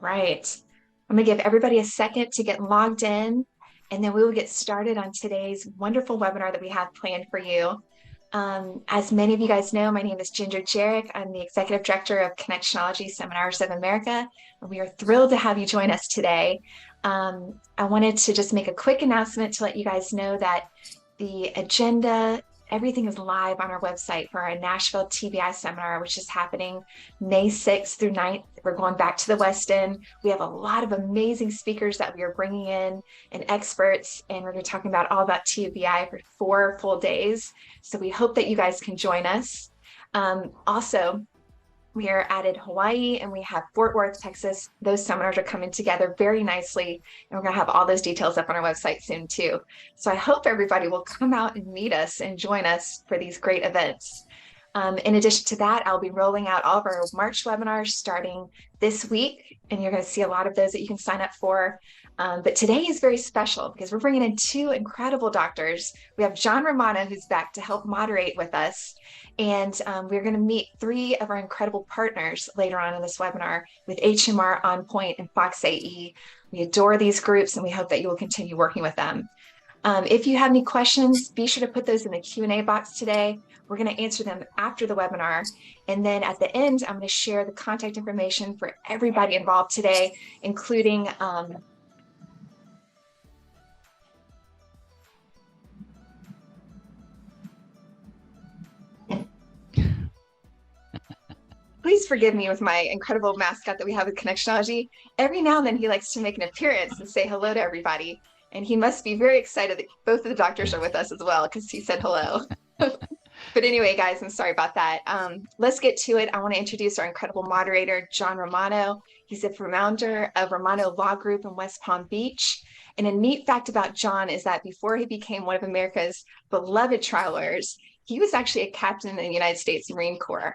right. I'm going to give everybody a second to get logged in, and then we will get started on today's wonderful webinar that we have planned for you. As many of you guys know, my name is Ginger Jarek. I'm the Executive Director of Connectionology Seminars of America, and we are thrilled to have you join us today. I wanted to just make a quick announcement to let you guys know that the agenda, everything is live on our website for our Nashville TBI seminar, which is happening May 6th through 9th. We're going back to the West End. We have a lot of amazing speakers that we are bringing in and experts, and we're going to be talking about all about TBI for 4 full days. So we hope that you guys can join us. Also, we are added Hawaii and we have Fort Worth, Texas. Those seminars are coming together very nicely. And we're going to have all those details up on our website soon too. So I hope everybody will come out and meet us and join us for these great events. In addition to that, I'll be rolling out all of our March webinars starting this week. And you're going to see a lot of those that you can sign up for. But today is very special because we're bringing in 2 incredible doctors. We have John Romano, who's back to help moderate with us. And we're going to meet 3 of our incredible partners later on in this webinar with HMR On Point and Fox AE. We adore these groups and we hope that you will continue working with them. If you have any questions, be sure to put those in the Q&A box today. We're going to answer them after the webinar. And then at the end, I'm going to share the contact information for everybody involved today, including please forgive me with my incredible mascot that we have with Connectionology. Every now and then he likes to make an appearance and say hello to everybody. And he must be very excited that both of the doctors are with us as well because he said hello. But anyway, guys, I'm sorry about that. Let's get to it. I want to introduce our incredible moderator, John Romano. He's the founder of Romano Law Group in West Palm Beach. And a neat fact about John is that before he became one of America's beloved trial lawyers, he was actually a captain in the United States Marine Corps.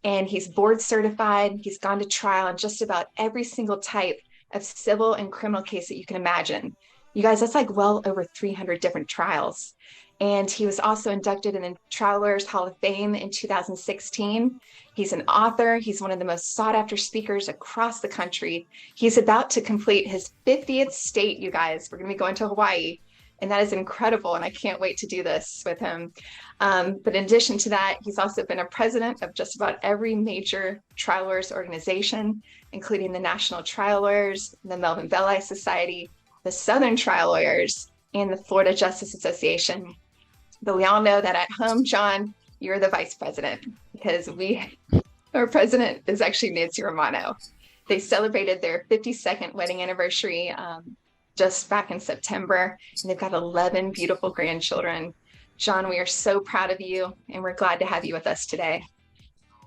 And he's board certified. He's gone to trial on just about every single type of civil and criminal case that you can imagine. You guys, that's like well over 300 different trials. And he was also inducted in the Trial Lawyers Hall of Fame in 2016. He's an author. He's one of the most sought after speakers across the country. He's about to complete his 50th state, you guys. We're going to be going to Hawaii. And that is incredible. And I can't wait to do this with him. But in addition to that, he's also been a president of just about every major trial lawyers organization, including the National Trial Lawyers, the Melvin Belli Society, the Southern Trial Lawyers, and the Florida Justice Association. But we all know that at home, John, you're the vice president because our president is actually Nancy Romano. They celebrated their 52nd wedding anniversary just back in September, and they've got 11 beautiful grandchildren. John, we are so proud of you, and we're glad to have you with us today.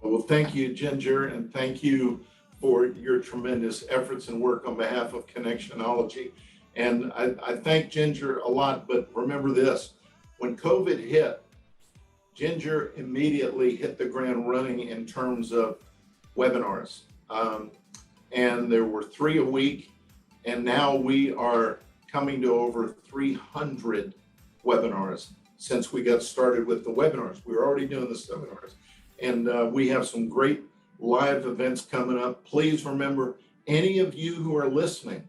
Well, thank you, Ginger, and thank you for your tremendous efforts and work on behalf of Connectionology. And I thank Ginger a lot, but remember this, when COVID hit, Ginger immediately hit the ground running in terms of webinars. And there were 3 a week, and now we are coming to over 300 webinars since we got started with the webinars. We were already doing the seminars, and we have some great live events coming up. Please remember, any of you who are listening,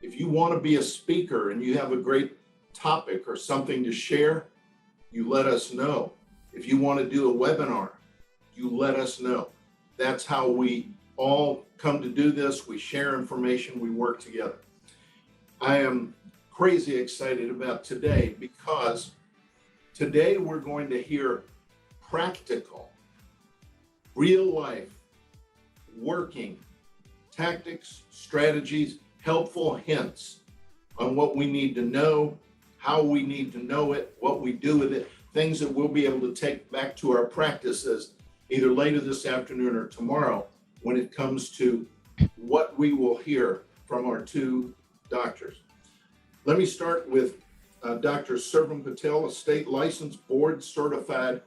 if you want to be a speaker and you have a great topic or something to share, you let us know. If you want to do a webinar, you let us know. That's how we all come to do this. We share information, we work together. I am crazy excited about today because today we're going to hear practical, real life, working tactics, strategies, helpful hints on what we need to know, how we need to know it, what we do with it, things that we'll be able to take back to our practices either later this afternoon or tomorrow when it comes to what we will hear from our 2 doctors. Let me start with Dr. Survam Patel, a state licensed board certified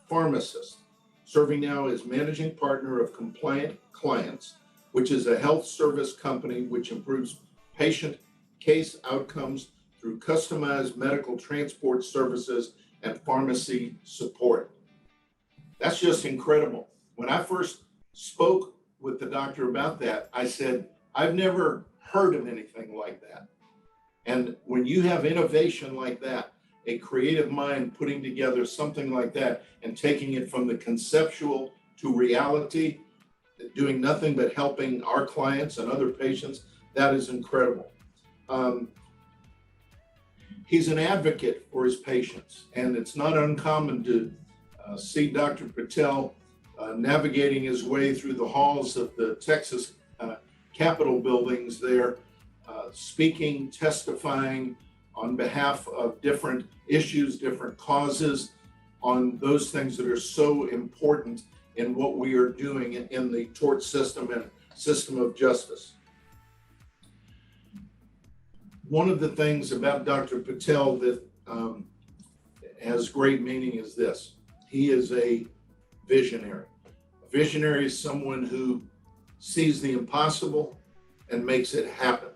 pharmacist, serving now as managing partner of Compliant Clients, which is a health service company which improves patient case outcomes through customized medical transport services and pharmacy support. That's just incredible. When I first spoke with the doctor about that, I said, I've never heard of anything like that. And when you have innovation like that, a creative mind putting together something like that and taking it from the conceptual to reality, doing nothing but helping our clients and other patients, that is incredible. He's an advocate for his patients, and it's not uncommon to see Dr. Patel navigating his way through the halls of the Texas Capitol buildings there, speaking, testifying on behalf of different issues, different causes, on those things that are so important in what we are doing in the tort system and system of justice. One of the things about Dr. Patel that has great meaning is this. He is a visionary. A visionary is someone who sees the impossible and makes it happen.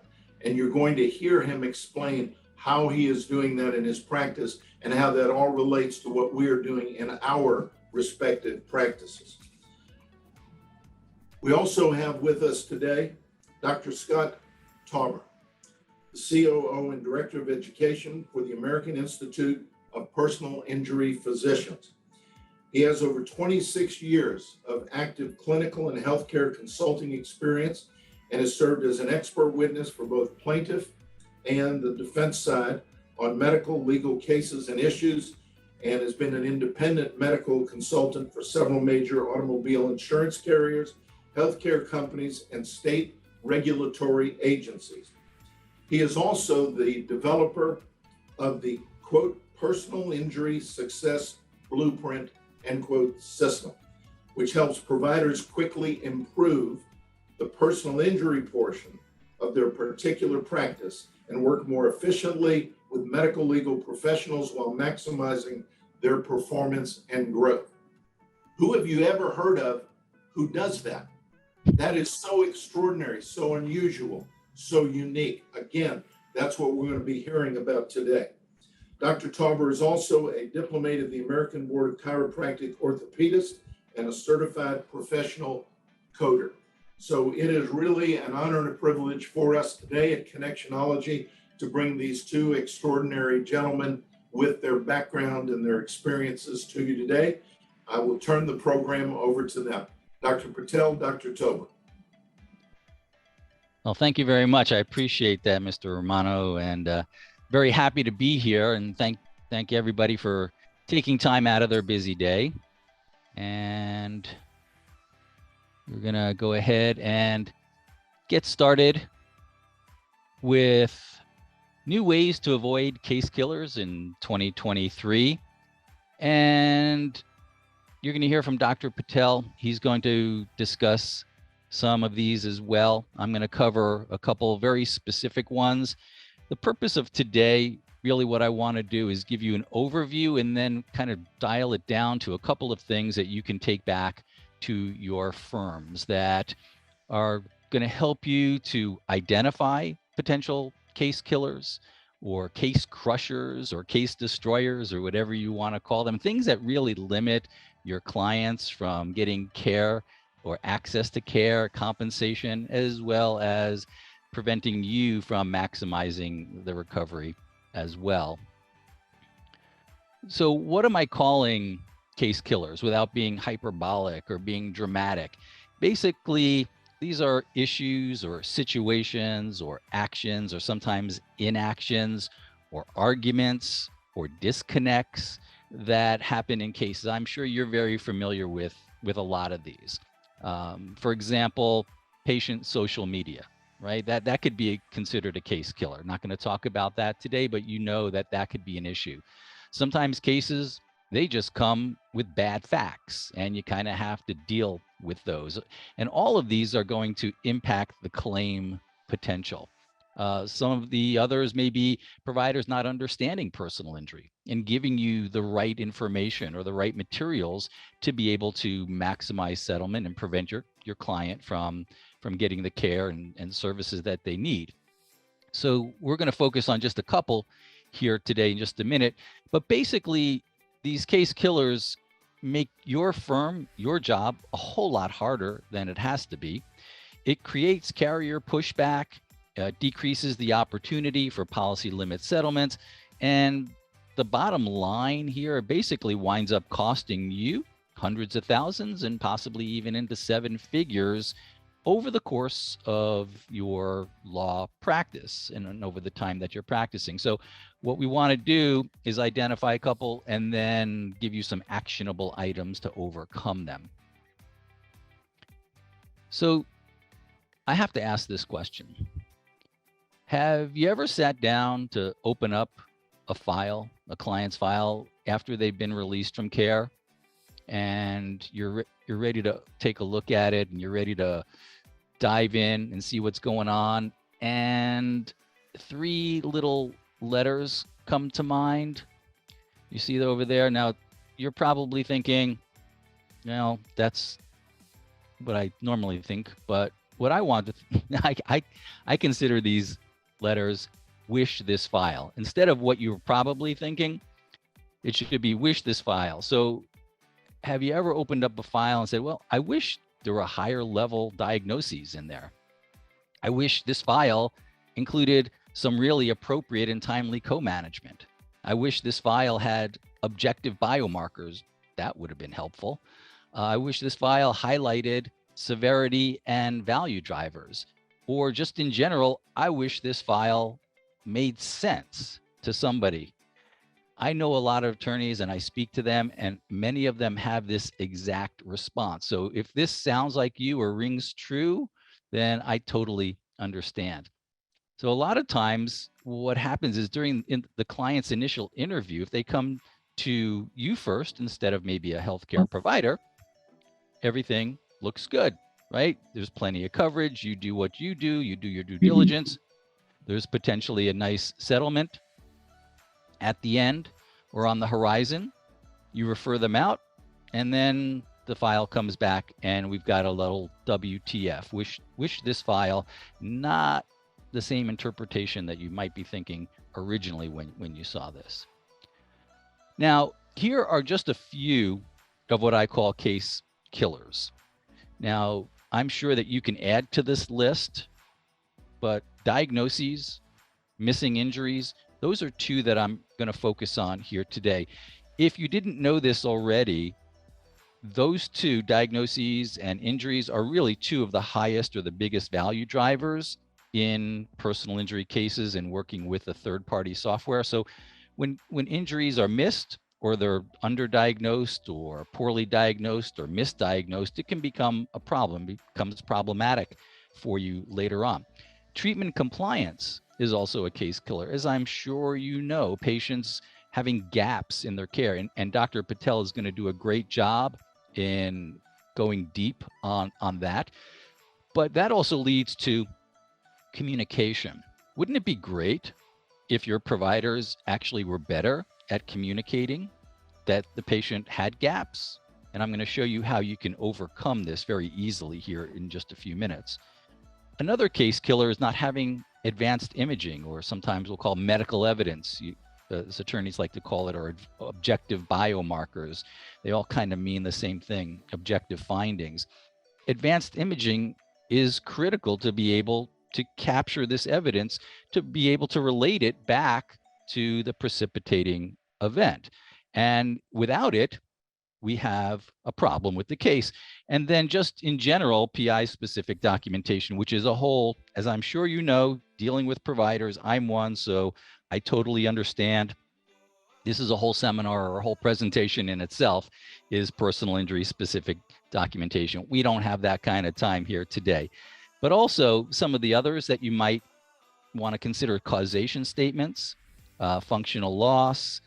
And you're going to hear him explain how he is doing that in his practice and how that all relates to what we are doing in our respective practices. We also have with us today Dr. Scott Tauber, the COO and Director of Education for the American Institute of Personal Injury Physicians. He has over 26 years of active clinical and healthcare consulting experience and has served as an expert witness for both plaintiff and the defense side on medical legal cases and issues, and has been an independent medical consultant for several major automobile insurance carriers, healthcare companies, and state regulatory agencies. He is also the developer of the, quote, personal injury success blueprint, end quote, system, which helps providers quickly improve the personal injury portion of their particular practice and work more efficiently with medical legal professionals while maximizing their performance and growth. Who have you ever heard of who does that? That is so extraordinary, so unusual, so unique. Again, that's what we're going to be hearing about today. Dr. Tauber is also a diplomate of the American Board of Chiropractic Orthopedists and a certified professional coder. So it is really an honor and a privilege for us today at Connectionology to bring these two extraordinary gentlemen with their background and their experiences to you today. I will turn the program over to them. Dr. Patel, Dr. Tauber. Well, thank you very much. I appreciate that, Mr. Romano, and very happy to be here, and thank everybody for taking time out of their busy day. And we're gonna go ahead and get started with new ways to avoid case killers in 2023. And you're gonna hear from Dr. Patel. He's going to discuss some of these as well. I'm gonna cover a couple very specific ones. The purpose of today, really what I want to do is give you an overview and then kind of dial it down to a couple of things that you can take back to your firms that are going to help you to identify potential case killers or case crushers or case destroyers or whatever you want to call them, things that really limit your clients from getting care or access to care, compensation, as well as preventing you from maximizing the recovery as well. So what am I calling case killers without being hyperbolic or being dramatic? Basically, these are issues or situations or actions or sometimes inactions or arguments or disconnects that happen in cases. I'm sure you're very familiar with a lot of these. For example, patient social media. Right? That could be considered a case killer. Not going to talk about that today, but you know that could be an issue. Sometimes cases, they just come with bad facts and you kind of have to deal with those. And all of these are going to impact the claim potential. Some of the others may be providers not understanding personal injury and giving you the right information or the right materials to be able to maximize settlement and prevent your client from getting the care and services that they need. So we're going to focus on just a couple here today in just a minute. But basically, these case killers make your firm, your job, a whole lot harder than it has to be. it creates carrier pushback, decreases the opportunity for policy limit settlements, and the bottom line here basically winds up costing you hundreds of thousands and possibly even into seven figures over the course of your law practice and over the time that you're practicing. So what we want to do is identify a couple and then give you some actionable items to overcome them. So I have to ask this question. Have you ever sat down to open up a file, a client's file, after they've been released from care, and you're ready to take a look at it and you're ready to dive in and see what's going on, and three little letters come to mind? You see it over there. Now, you're probably thinking, well, that's what I normally think, but what I want to, I consider these letters wish this file. Instead of what you're probably thinking, it should be wish this file. So have you ever opened up a file and said, well, I wish there were higher level diagnoses in there. I wish this file included some really appropriate and timely co-management. I wish this file had objective biomarkers. That would have been helpful. I wish this file highlighted severity and value drivers. Or just in general, I wish this file made sense to somebody. I know a lot of attorneys and I speak to them, and many of them have this exact response. So if this sounds like you or rings true, then I totally understand. So a lot of times what happens is during the client's initial interview, if they come to you first instead of maybe a healthcare provider, everything looks good, right? There's plenty of coverage. You do what you do your due diligence. There's potentially a nice settlement at the end or on the horizon. You refer them out, and then the file comes back and we've got a little WTF, wish this file, not the same interpretation that you might be thinking originally when you saw this. Now, here are just a few of what I call case killers. Now, I'm sure that you can add to this list, but diagnoses, missing injuries, those are two that I'm going to focus on here today. If you didn't know this already, those two, diagnoses and injuries, are really two of the highest or the biggest value drivers in personal injury cases and working with a third-party software. So when injuries are missed, or they're underdiagnosed or poorly diagnosed or misdiagnosed, it can become a problem, becomes problematic for you later on. Treatment compliance is also a case killer. As I'm sure you know, patients having gaps in their care, and Dr. Patel is going to do a great job in going deep on that. But that also leads to communication. Wouldn't it be great if your providers actually were better at communicating that the patient had gaps? And I'm going to show you how you can overcome this very easily here in just a few minutes. Another case killer is not having advanced imaging, or sometimes we'll call medical evidence. As attorneys like to call it, or objective biomarkers. They all kind of mean the same thing, objective findings. Advanced imaging is critical to be able to capture this evidence, to be able to relate it back to the precipitating event. And without it, we have a problem with the case. And then just in general, PI-specific documentation, which is a whole, as I'm sure you know, dealing with providers, I'm one, so I totally understand. This is a whole seminar or a whole presentation in itself, is personal injury specific documentation. We don't have that kind of time here today. But also some of the others that you might want to consider: causation statements, functional loss,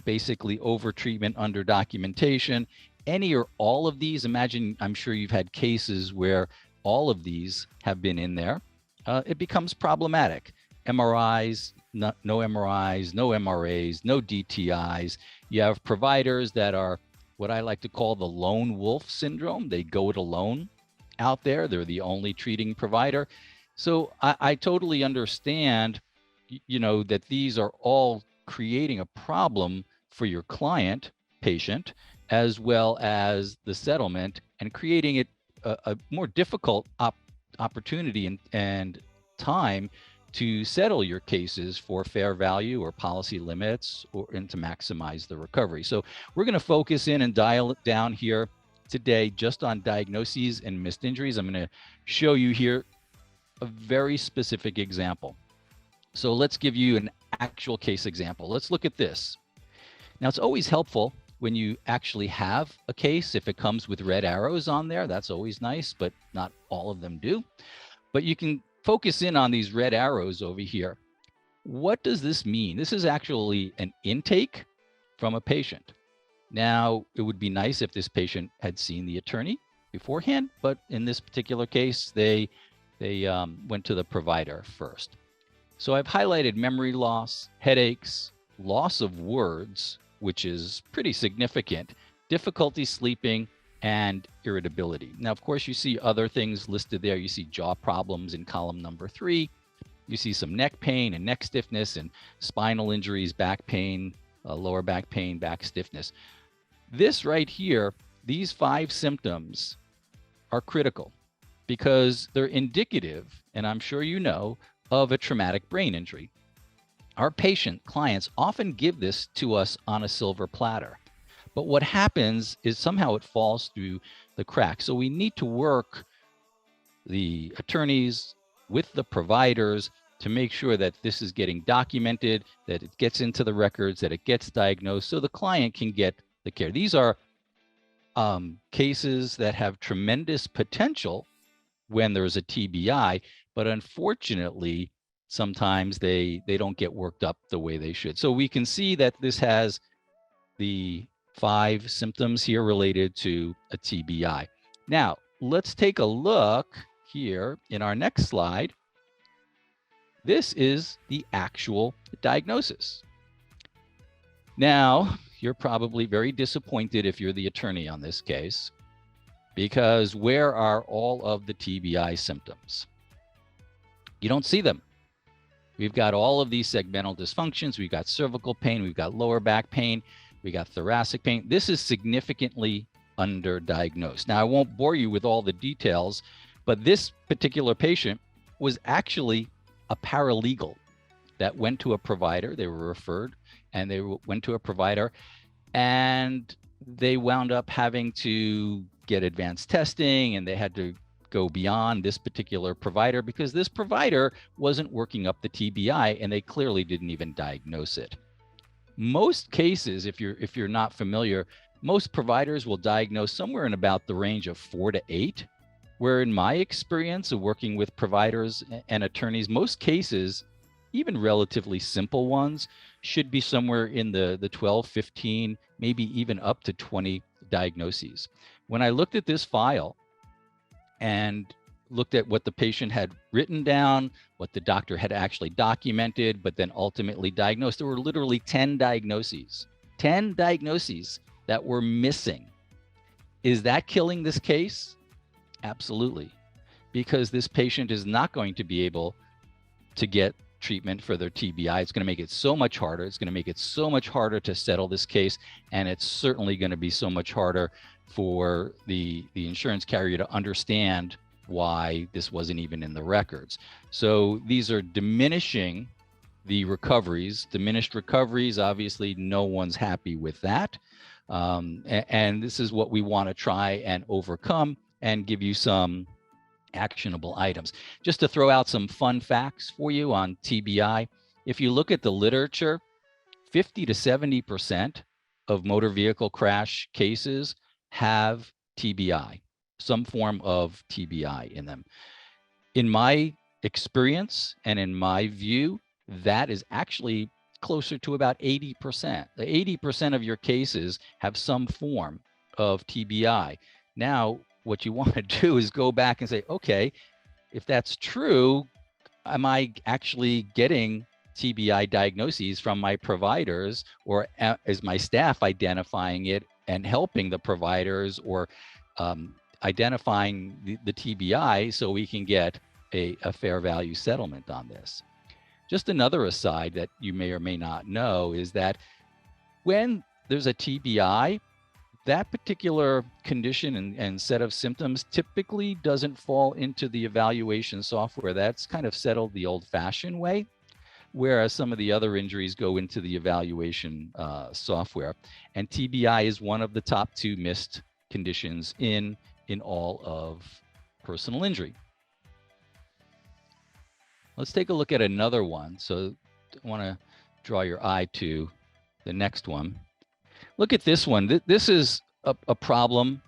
basically over-treatment, under documentation. Any or all of these, imagine, I'm sure you've had cases where all of these have been in there. It becomes problematic. MRIs, no MRIs, no MRAs, no DTIs. You have providers that are what I like to call the lone wolf syndrome. They go it alone out there. They're the only treating provider. So I totally understand, you know, that these are all creating a problem for your client, patient, as well as the settlement, and creating it a more difficult opportunity and time to settle your cases for fair value or policy limits and to maximize the recovery. So we're going to focus in and dial it down here today just on diagnoses and missed injuries. I'm going to show you here a very specific example. So let's give you an actual case example. Let's look at this. Now, it's always helpful when you actually have a case, if it comes with red arrows on there, that's always nice, but not all of them do. But you can focus in on these red arrows over here. What does this mean? This is actually an intake from a patient. Now, it would be nice if this patient had seen the attorney beforehand, but in this particular case, they went to the provider first. So I've highlighted memory loss, headaches, loss of words, which is pretty significant, difficulty sleeping, and irritability. Now, of course, you see other things listed there. You see jaw problems in column number 3. You see some neck pain and neck stiffness and spinal injuries, back pain, lower back pain, back stiffness. This right here, these 5 symptoms are critical because they're indicative, and I'm sure you know, of a traumatic brain injury. Our clients often give this to us on a silver platter. But what happens is somehow it falls through the cracks. So we need to work the attorneys with the providers to make sure that this is getting documented, that it gets into the records, that it gets diagnosed so the client can get the care. These are cases that have tremendous potential when there's a TBI, but unfortunately, sometimes they don't get worked up the way they should. So we can see that this has the 5 symptoms here related to a TBI. Now, let's take a look here in our next slide. This is the actual diagnosis. Now, you're probably very disappointed if you're the attorney on this case, because where are all of the TBI symptoms? You don't see them. We've got all of these segmental dysfunctions. We've got cervical pain. We've got lower back pain. We got thoracic pain. This is significantly underdiagnosed. Now, I won't bore you with all the details, but this particular patient was actually a paralegal that went to a provider. They were referred, and they went to a provider, and they wound up having to get advanced testing, and they had to go beyond this particular provider because this provider wasn't working up the TBI, and they clearly didn't even diagnose it. Most cases, if you're not familiar, most providers will diagnose somewhere in about the range of 4 to 8, where in my experience of working with providers and attorneys, most cases, even relatively simple ones, should be somewhere in the 12, 15, maybe even up to 20 diagnoses. When I looked at this file and looked at what the patient had written down, what the doctor had actually documented, but then ultimately diagnosed, there were literally 10 diagnoses that were missing. Is that killing this case? Absolutely, because this patient is not going to be able to get treatment for their TBI. It's going to make it so much harder. It's going to make it so much harder to settle this case, and it's certainly going to be so much harder for the insurance carrier to understand why this wasn't even in the records. So these are diminishing the recoveries. Diminished recoveries, obviously no one's happy with that. And this is what we want to try and overcome and give you some actionable items. Just to throw out some fun facts for you on TBI, if you look at the literature, 50 to 70% of motor vehicle crash cases have TBI, some form of TBI in them. In my experience and in my view, that is actually closer to about 80%. 80% of your cases have some form of TBI. Now, what you want to do is go back and say, okay, if that's true, am I actually getting TBI diagnoses from my providers, or is my staff identifying it and helping the providers, or identifying the TBI so we can get a fair value settlement on this? Just another aside that you may or may not know is that when there's a TBI, that particular condition and set of symptoms typically doesn't fall into the evaluation software. That's kind of settled the old-fashioned way, whereas some of the other injuries go into the evaluation software. And TBI is one of the top 2 missed conditions in all of personal injury. Let's take a look at another one. So I want to draw your eye to the next one. Look at this one. This is a problem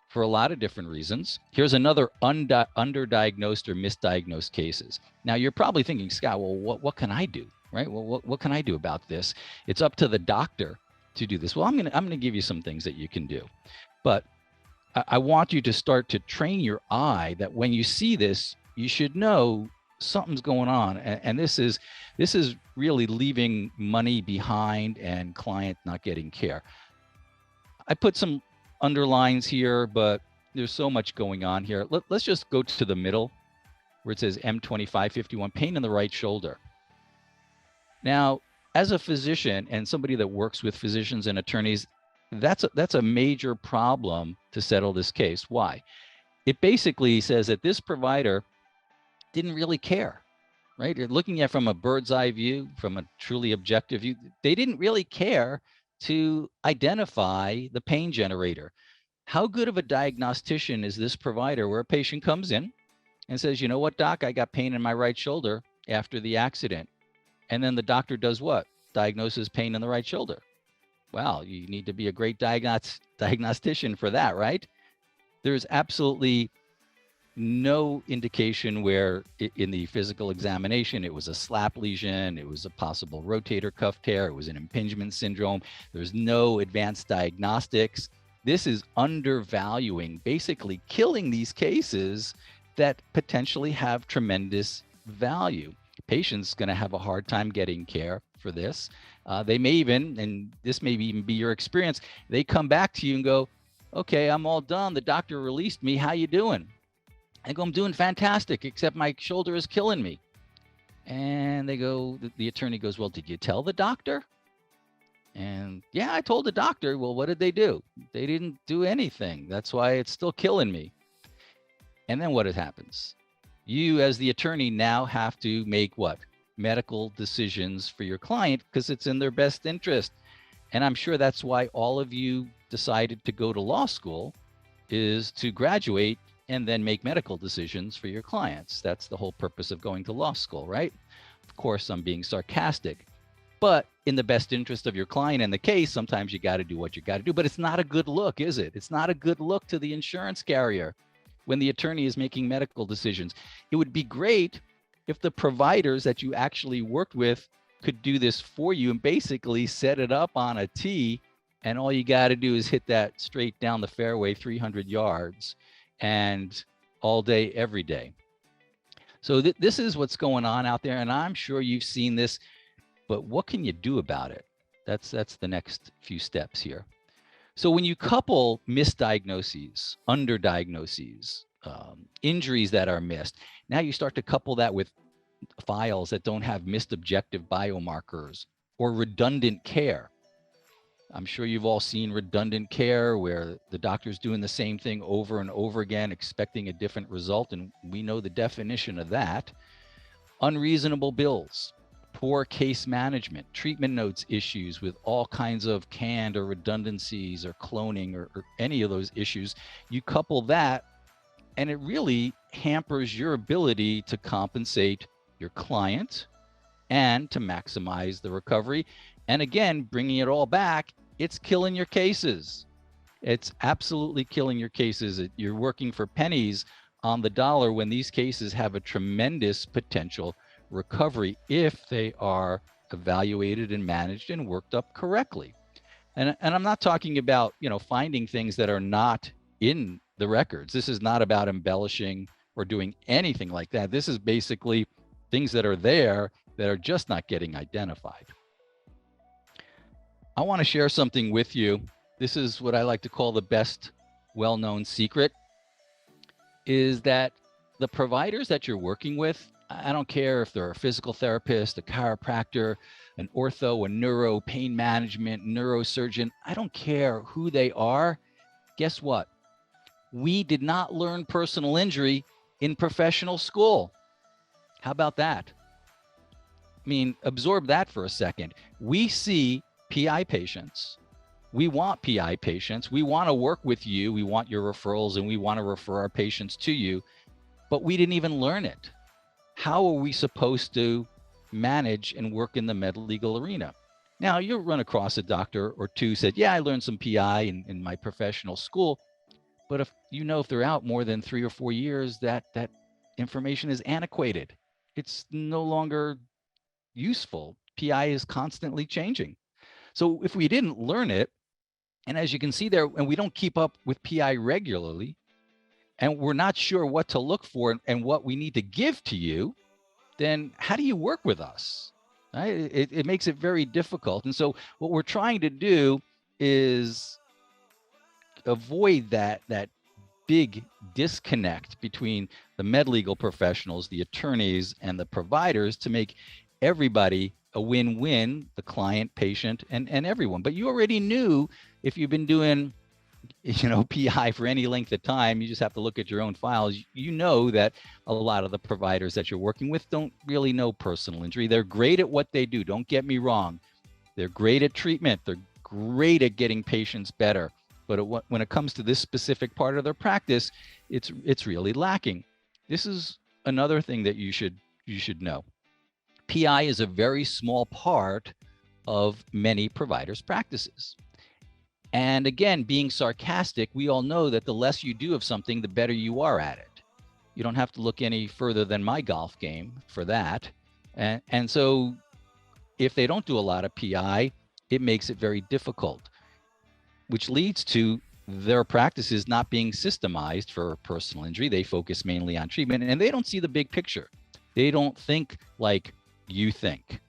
for a lot of different reasons. Here's another underdiagnosed or misdiagnosed cases. Now you're probably thinking, Scott, well, what can I do, right? Well, what can I do about this? It's up to the doctor to do this. Well, I'm gonna give you some things that you can do, but I want you to start to train your eye that when you see this, you should know something's going on, and this is really leaving money behind and client not getting care. I put some underlines here, but there's so much going on here. Let's just go to the middle where it says M2551, pain in the right shoulder. Now, as a physician and somebody that works with physicians and attorneys, that's a major problem to settle this case. Why? It basically says that this provider didn't really care, right? You're looking at from a bird's eye view, from a truly objective view, they didn't really care to identify the pain generator. How good of a diagnostician is this provider where a patient comes in and says, you know what, doc, I got pain in my right shoulder after the accident. And then the doctor does what? Diagnoses pain in the right shoulder. Well, you need to be a great diagnostician for that, right? There's absolutely no indication where in the physical examination it was a slap lesion, it was a possible rotator cuff tear, it was an impingement syndrome. There's no advanced diagnostics. This is undervaluing, basically killing these cases that potentially have tremendous value. Patient's going to have a hard time getting care for this. They may even, and this may even be your experience, they come back to you and go, okay, I'm all done. The doctor released me. How you doing? I go, I'm doing fantastic, except my shoulder is killing me. And they go, the attorney goes, well, did you tell the doctor? And yeah, I told the doctor. Well, what did they do? They didn't do anything. That's why it's still killing me. And then what happens? You as the attorney now have to make what? Medical decisions for your client because it's in their best interest. And I'm sure that's why all of you decided to go to law school, is to graduate and then make medical decisions for your clients. That's the whole purpose of going to law school, right? Of course, I'm being sarcastic, but in the best interest of your client and the case, sometimes you got to do what you got to do, but it's not a good look, is it? It's not a good look to the insurance carrier when the attorney is making medical decisions. It would be great if the providers that you actually worked with could do this for you and basically set it up on a tee, and all you got to do is hit that straight down the fairway 300 yards and all day, every day. So this is what's going on out there, and I'm sure you've seen this, but what can you do about it? That's the next few steps here. So when you couple misdiagnoses, underdiagnoses, injuries that are missed, now you start to couple that with files that don't have missed objective biomarkers or redundant care. I'm sure you've all seen redundant care where the doctor's doing the same thing over and over again, expecting a different result, and we know the definition of that. Unreasonable bills, poor case management, treatment notes issues with all kinds of canned or redundancies or cloning or any of those issues. You couple that, and it really hampers your ability to compensate your client and to maximize the recovery. And again, bringing it all back, it's killing your cases. It's absolutely killing your cases. You're working for pennies on the dollar when these cases have a tremendous potential recovery if they are evaluated and managed and worked up correctly. And I'm not talking about, finding things that are not in the records. This is not about embellishing or doing anything like that. This is basically things that are there that are just not getting identified. I want to share something with you. This is what I like to call the best well-known secret, is that the providers that you're working with, I don't care if they're a physical therapist, a chiropractor, an ortho, a neuro, pain management, neurosurgeon. I don't care who they are. Guess what? We did not learn personal injury in professional school. How about that? I mean, absorb that for a second. We see PI patients. We want PI patients. We want to work with you. We want your referrals, and we want to refer our patients to you, but we didn't even learn it. How are we supposed to manage and work in the med legal arena? Now, you'll run across a doctor or two who said, yeah, I learned some PI in my professional school. But if they're out more than 3 or 4 years, that information is antiquated. It's no longer useful. PI is constantly changing. So if we didn't learn it, and as you can see there, and we don't keep up with PI regularly, and we're not sure what to look for and what we need to give to you, then how do you work with us? Right? It makes it very difficult. And so what we're trying to do is avoid that big disconnect between the med legal professionals, the attorneys, and the providers to make everybody a win-win, the client, patient, and everyone. But you already knew, if you've been doing PI for any length of time, you just have to look at your own files. You know that a lot of the providers that you're working with don't really know personal injury. They're great at what they do. Don't get me wrong. They're great at treatment. They're great at getting patients better. But when it comes to this specific part of their practice, it's really lacking. This is another thing that you should know. PI is a very small part of many providers' practices. And again, being sarcastic, we all know that the less you do of something, the better you are at it. You don't have to look any further than my golf game for that. And so if they don't do a lot of PI, it makes it very difficult, which leads to their practices not being systemized for personal injury. They focus mainly on treatment, and they don't see the big picture. They don't think like you think.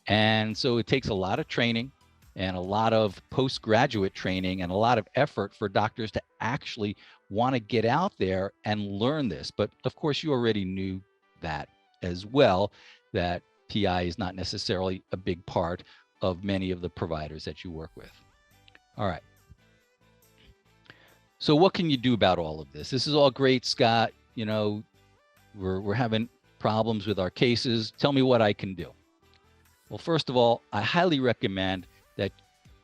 And so it takes a lot of training and a lot of postgraduate training and a lot of effort for doctors to actually want to get out there and learn this. But of course, you already knew that as well, that PI is not necessarily a big part of many of the providers that you work with. All right. So what can you do about all of this? This is all great, Scott. We're having problems with our cases. Tell me what I can do. Well, first of all, I highly recommend that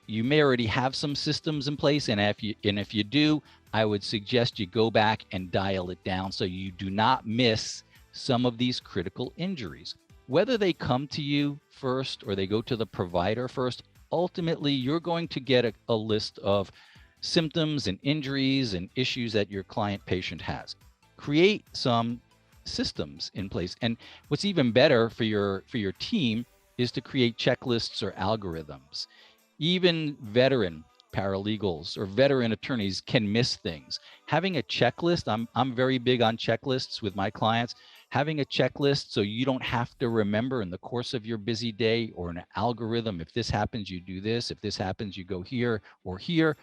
you may already have some systems in place, and if you do, I would suggest you go back and dial it down so you do not miss some of these critical injuries. Whether they come to you first or they go to the provider first, ultimately you're going to get a list of symptoms and injuries and issues that your client patient has. Create some systems in place. And what's even better for your team is to create checklists or algorithms. Even veteran paralegals or veteran attorneys can miss things. Having a checklist, I'm very big on checklists with my clients. Having a checklist so you don't have to remember in the course of your busy day, or an algorithm, if this happens, you do this. If this happens, you go here or here.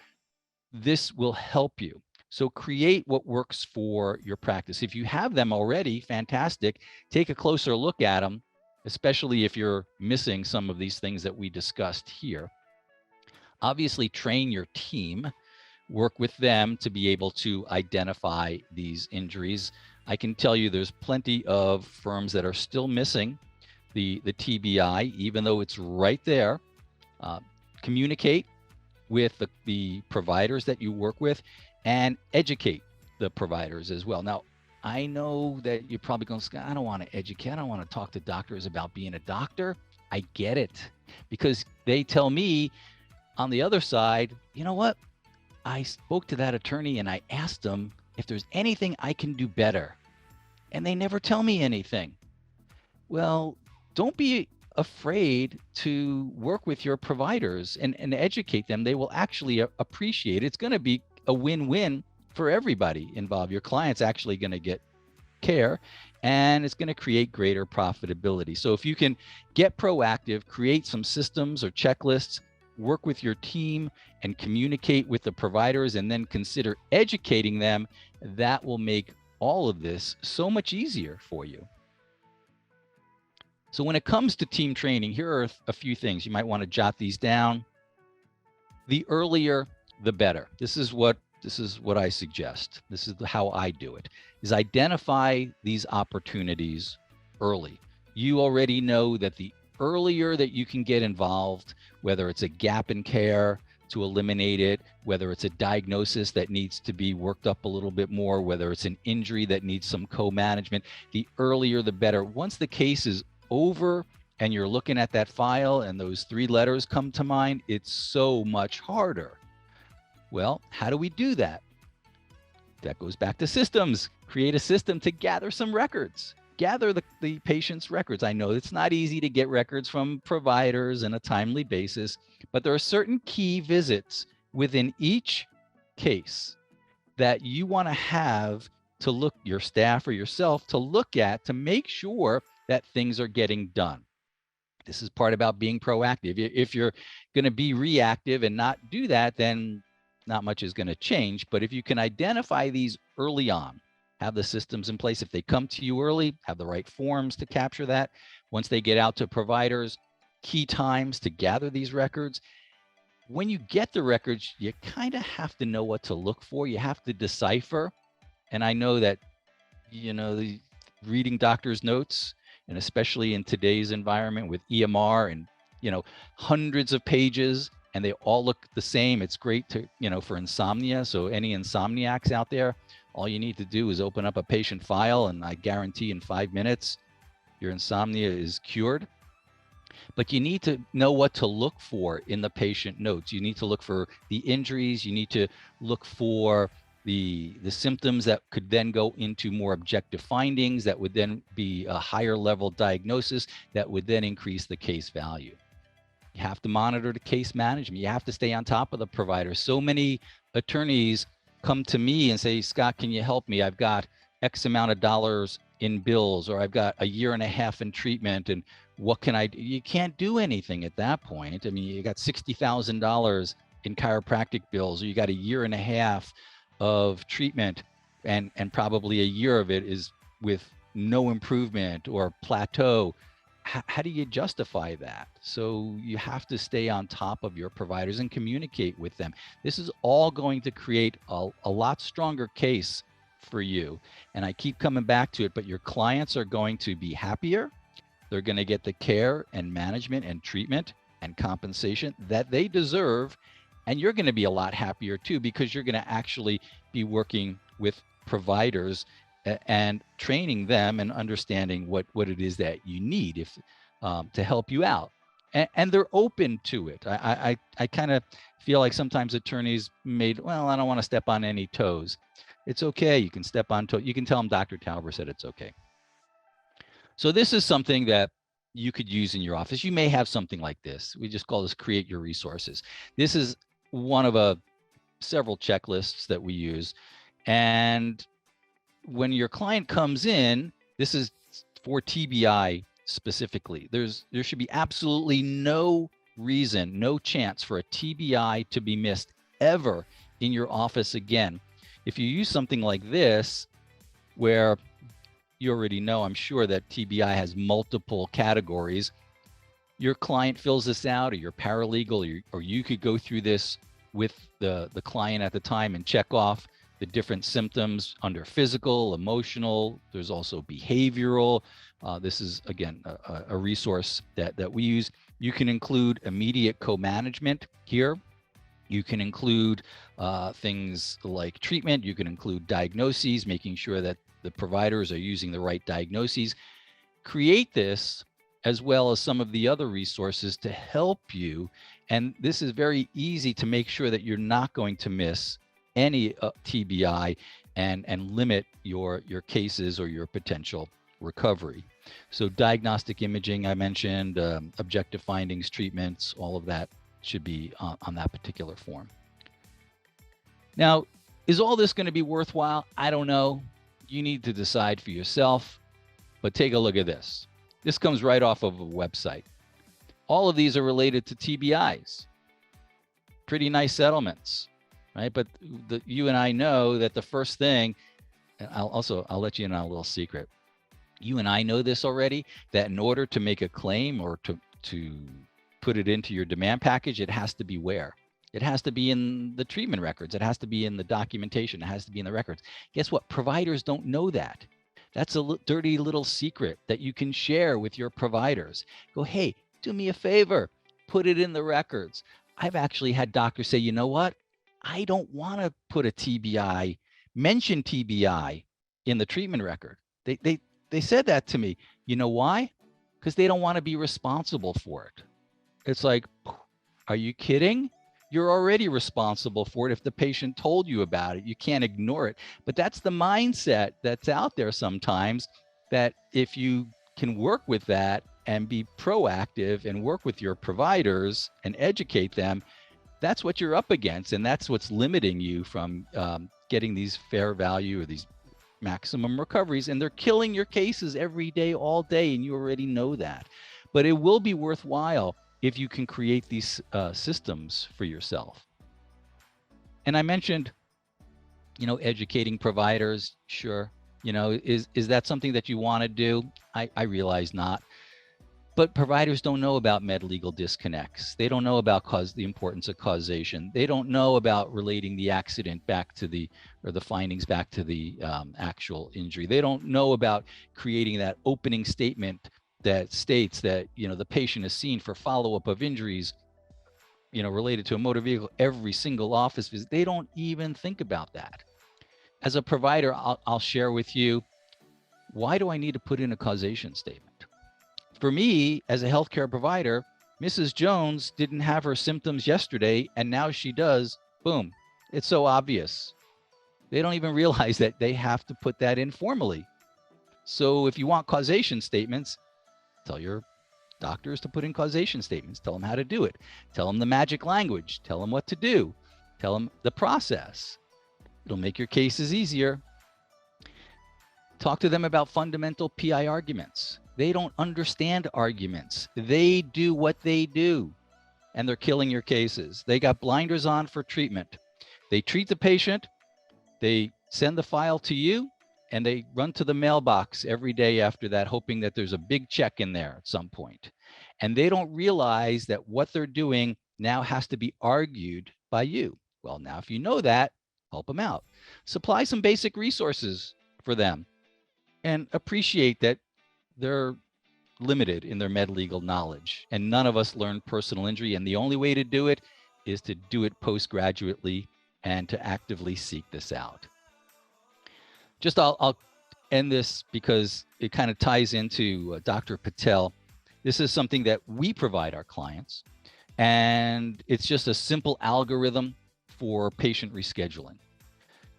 This will help you. So create what works for your practice. If you have them already, fantastic. Take a closer look at them, especially if you're missing some of these things that we discussed here. Obviously, train your team, work with them to be able to identify these injuries. I can tell you there's plenty of firms that are still missing the TBI, even though it's right there. Communicate with the providers that you work with and educate the providers as well. Now, I know that you're probably going, Scott, I don't want to educate. I don't want to talk to doctors about being a doctor. I get it, because they tell me on the other side, you know what? I spoke to that attorney and I asked them if there's anything I can do better, and they never tell me anything. Well, don't be afraid to work with your providers and educate them. They will actually appreciate it. It's going to be a win-win for everybody involved. Your client's actually going to get care, and it's going to create greater profitability. So if you can get proactive, create some systems or checklists, work with your team and communicate with the providers, and then consider educating them, that will make all of this so much easier for you. So when it comes to team training, here are a few things. You might want to jot these down. The earlier, the better. This is what I suggest. This is how I do it, is identify these opportunities early. You already know that the earlier that you can get involved, whether it's a gap in care to eliminate it, whether it's a diagnosis that needs to be worked up a little bit more, whether it's an injury that needs some co-management, the earlier the better. Once the case is over and you're looking at that file and those 3 letters come to mind, it's so much harder. Well, how do we do that? That goes back to systems. Create a system to gather some records. Gather the patient's records. I know it's not easy to get records from providers on a timely basis, but there are certain key visits within each case that you want to have to look, your staff or yourself, to look at to make sure that things are getting done. This is part about being proactive. If you're going to be reactive and not do that, then not much is going to change. But if you can identify these early on, have the systems in place. If they come to you early, have the right forms to capture that. Once they get out to providers, key times to gather these records. When you get the records, you kind of have to know what to look for. You have to decipher. And I know that, the reading doctor's notes, and especially in today's environment with EMR and, hundreds of pages, and they all look the same. It's great to, for insomnia. So any insomniacs out there, all you need to do is open up a patient file, and I guarantee in 5 minutes, your insomnia is cured. But you need to know what to look for in the patient notes. You need to look for the injuries. You need to look for the symptoms that could then go into more objective findings that would then be a higher level diagnosis that would then increase the case value. You have to monitor the case management. You have to stay on top of the provider. So many attorneys come to me and say, Scott, can you help me? I've got X amount of dollars in bills, or I've got a year and a half in treatment, and what can I do? You can't do anything at that point. I mean, you got $60,000 in chiropractic bills, or you got a year and a half of treatment, and probably a year of it is with no improvement or plateau. How do you justify that? So you have to stay on top of your providers and communicate with them. This is all going to create a lot stronger case for you. And I keep coming back to it, but your clients are going to be happier. They're going to get the care and management and treatment and compensation that they deserve. And you're going to be a lot happier too, because you're going to actually be working with providers and training them and understanding what it is that you need to help you out. And they're open to it. I kind of feel like sometimes attorneys I don't want to step on any toes. It's okay. You can step on toes. You can tell them Dr. Tauber said it's okay. So this is something that you could use in your office. You may have something like this. We just call this create your resources. This is one of several checklists that we use. And when your client comes in, this is for TBI specifically. There should be absolutely no reason, no chance for a TBI to be missed ever in your office again. If you use something like this, where you already know, I'm sure, that TBI has multiple categories, your client fills this out, or your paralegal, or you could go through this with the client at the time and check off the different symptoms under physical, emotional. There's also behavioral. This is, again, a resource that we use. You can include immediate co-management here. You can include things like treatment. You can include diagnoses, making sure that the providers are using the right diagnoses. Create this as well as some of the other resources to help you. And this is very easy to make sure that you're not going to miss any TBI and limit your cases or your potential recovery. So diagnostic imaging, I mentioned, objective findings, treatments, all of that should be on that particular form. Now, is all this going to be worthwhile? I don't know. You need to decide for yourself, but take a look at this. This comes right off of a website. All of these are related to TBIs. Pretty nice settlements, right? But you and I know that the first thing, and I'll let you in on a little secret. You and I know this already, that in order to make a claim or to put it into your demand package, it has to be where? It has to be in the treatment records. It has to be in the documentation. It has to be in the records. Guess what? Providers don't know that. That's a dirty little secret that you can share with your providers. Go, hey, do me a favor, put it in the records. I've actually had doctors say, you know what? I don't want to put a TBI, mention TBI in the treatment record. They said that to me. You know why? Because they don't want to be responsible for it. It's like, are you kidding? You're already responsible for it if the patient told you about it. You can't ignore it. But that's the mindset that's out there sometimes, that if you can work with that and be proactive and work with your providers and educate them, that's what you're up against. And that's what's limiting you from getting these fair value or these maximum recoveries. And they're killing your cases every day, all day. And you already know that. But it will be worthwhile if you can create these systems for yourself. And I mentioned, educating providers. Sure. Is that something that you want to do? I realize not. But providers don't know about med-legal disconnects. They don't know about the importance of causation. They don't know about relating the accident back to the findings back to the actual injury. They don't know about creating that opening statement that states that, the patient is seen for follow-up of injuries, related to a motor vehicle every single office visit. They don't even think about that. As a provider, I'll share with you, why do I need to put in a causation statement? For me, as a healthcare provider, Mrs. Jones didn't have her symptoms yesterday, and now she does. Boom. It's so obvious. They don't even realize that they have to put that in formally. So if you want causation statements, tell your doctors to put in causation statements. Tell them how to do it. Tell them the magic language. Tell them what to do. Tell them the process. It'll make your cases easier. Talk to them about fundamental PI arguments. They don't understand arguments. They do what they do, and they're killing your cases. They got blinders on for treatment. They treat the patient, they send the file to you, and they run to the mailbox every day after that, hoping that there's a big check in there at some point. And they don't realize that what they're doing now has to be argued by you. Well, now if you know that, help them out. Supply some basic resources for them and appreciate that they're limited in their med legal knowledge, and none of us learn personal injury. And the only way to do it is to do it postgraduately and to actively seek this out. Just I'll end this because it kind of ties into Dr. Patel. This is something that we provide our clients, and it's just a simple algorithm for patient rescheduling.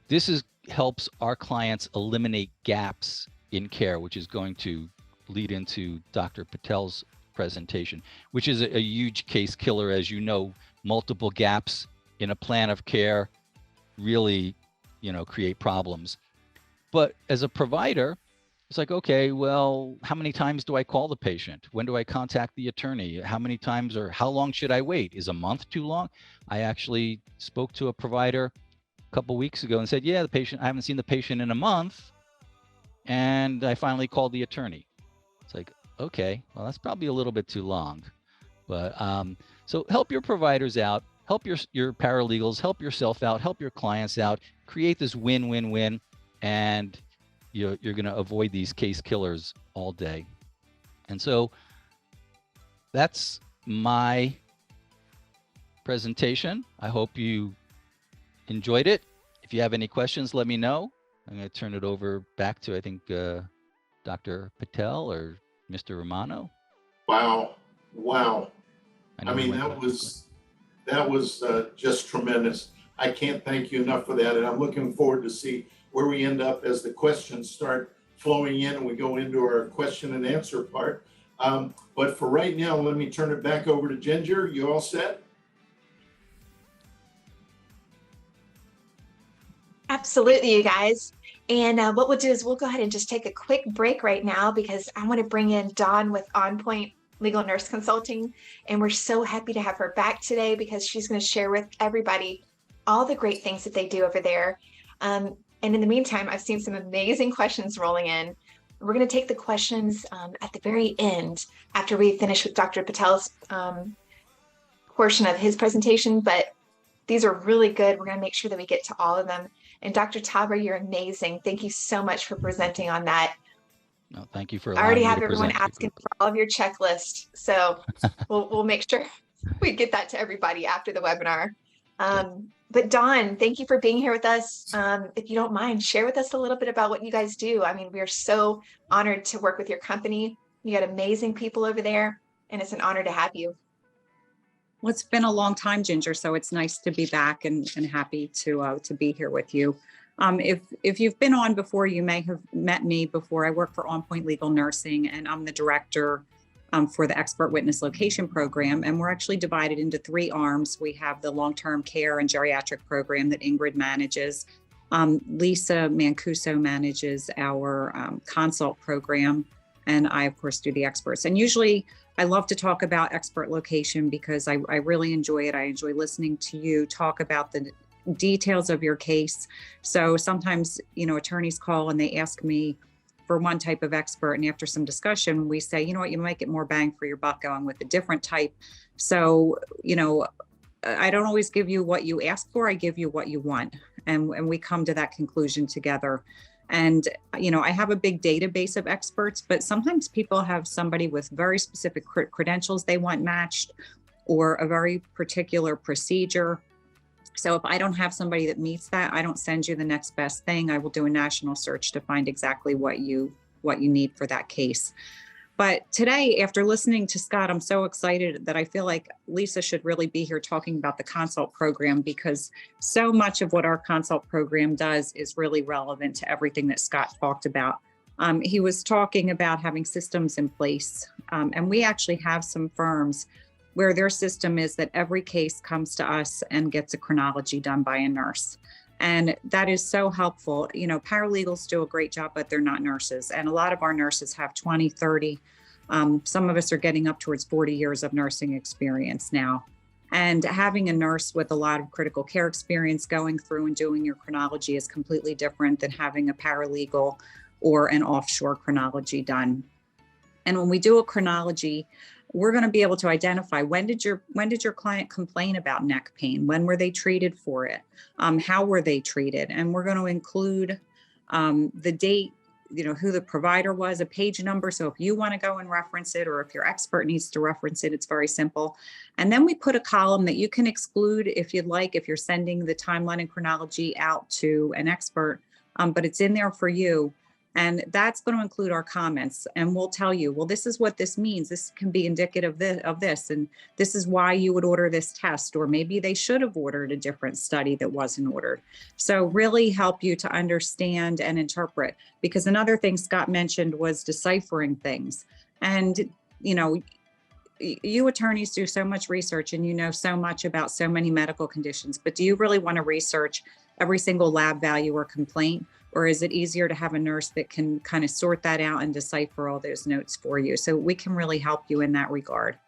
This helps our clients eliminate gaps in care, which is going to lead into Dr. Patel's presentation, which is a huge case killer. As you know, multiple gaps in a plan of care really, create problems. But as a provider, it's like, okay, well, how many times do I call the patient? When do I contact the attorney? How many times, or how long should I wait? Is a month too long? I actually spoke to a provider a couple weeks ago and said, yeah, I haven't seen the patient in a month. And I finally called the attorney. It's like, okay, well, that's probably a little bit too long. But so help your providers out, help your paralegals, help yourself out, help your clients out, create this win-win-win, and you're going to avoid these case killers all day. And so that's my presentation. I hope you enjoyed it. If you have any questions, let me know. I'm going to turn it over back to, I think, Dr. Patel or Mr. Romano. Wow. I mean, that was just tremendous. I can't thank you enough for that. And I'm looking forward to see where we end up as the questions start flowing in and we go into our question and answer part. But for right now, let me turn it back over to Ginger. You all set? Absolutely, you guys. And what we'll do is we'll go ahead and just take a quick break right now because I want to bring in Dawn with On Point Legal Nurse Consulting. And we're so happy to have her back today because she's going to share with everybody all the great things that they do over there. And in the meantime, I've seen some amazing questions rolling in. We're going to take the questions at the very end after we finish with Dr. Patel's portion of his presentation, but these are really good. We're going to make sure that we get to all of them. And Dr. Tauber, you're amazing. Thank you so much for presenting on that. No, thank you for I already allowing me have to everyone present. asking for all of your checklist. So we'll make sure we get that to everybody after the webinar. But Dawn, thank you for being here with us. If you don't mind, share with us a little bit about what you guys do. I mean, we are so honored to work with your company. You got amazing people over there, and it's an honor to have you. Well, it's been a long time, Ginger, so it's nice to be back and happy to be here with you. If you've been on before, you may have met me before. I work for On Point Legal Nursing, and I'm the director for the Expert Witness Location Program. And we're actually divided into 3 arms. We have the long-term care and geriatric program that Ingrid manages. Lisa Mancuso manages our consult program. And I, of course, do the experts. And usually I love to talk about expert location because I really enjoy it. I enjoy listening to you talk about the details of your case. So sometimes, attorneys call and they ask me for one type of expert. And after some discussion, we say, you know what, you might get more bang for your buck going with a different type. So, I don't always give you what you ask for. I give you what you want. And we come to that conclusion together. And, I have a big database of experts, but sometimes people have somebody with very specific credentials they want matched or a very particular procedure. So if I don't have somebody that meets that, I don't send you the next best thing. I will do a national search to find exactly what you need for that case. But today, after listening to Scott, I'm so excited that I feel like Lisa should really be here talking about the consult program, because so much of what our consult program does is really relevant to everything that Scott talked about. He was talking about having systems in place, and we actually have some firms where their system is that every case comes to us and gets a chronology done by a nurse. And that is so helpful. Paralegals do a great job, but they're not nurses. And a lot of our nurses have 20, 30, some of us are getting up towards 40 years of nursing experience now. And having a nurse with a lot of critical care experience going through and doing your chronology is completely different than having a paralegal or an offshore chronology done. And when we do a chronology, we're going to be able to identify when did your client complain about neck pain? When were they treated for it? How were they treated? And we're going to include the date, who the provider was, a page number. So if you want to go and reference it, or if your expert needs to reference it, it's very simple. And then we put a column that you can exclude if you'd like, if you're sending the timeline and chronology out to an expert, but it's in there for you. And that's going to include our comments, and we'll tell you, well, this is what this means. This can be indicative of this, and this is why you would order this test, or maybe they should have ordered a different study that wasn't ordered. So really help you to understand and interpret, because another thing Scott mentioned was deciphering things. And, you attorneys do so much research and you know so much about so many medical conditions, but do you really want to research every single lab value or complaint? Or is it easier to have a nurse that can kind of sort that out and decipher all those notes for you? So we can really help you in that regard.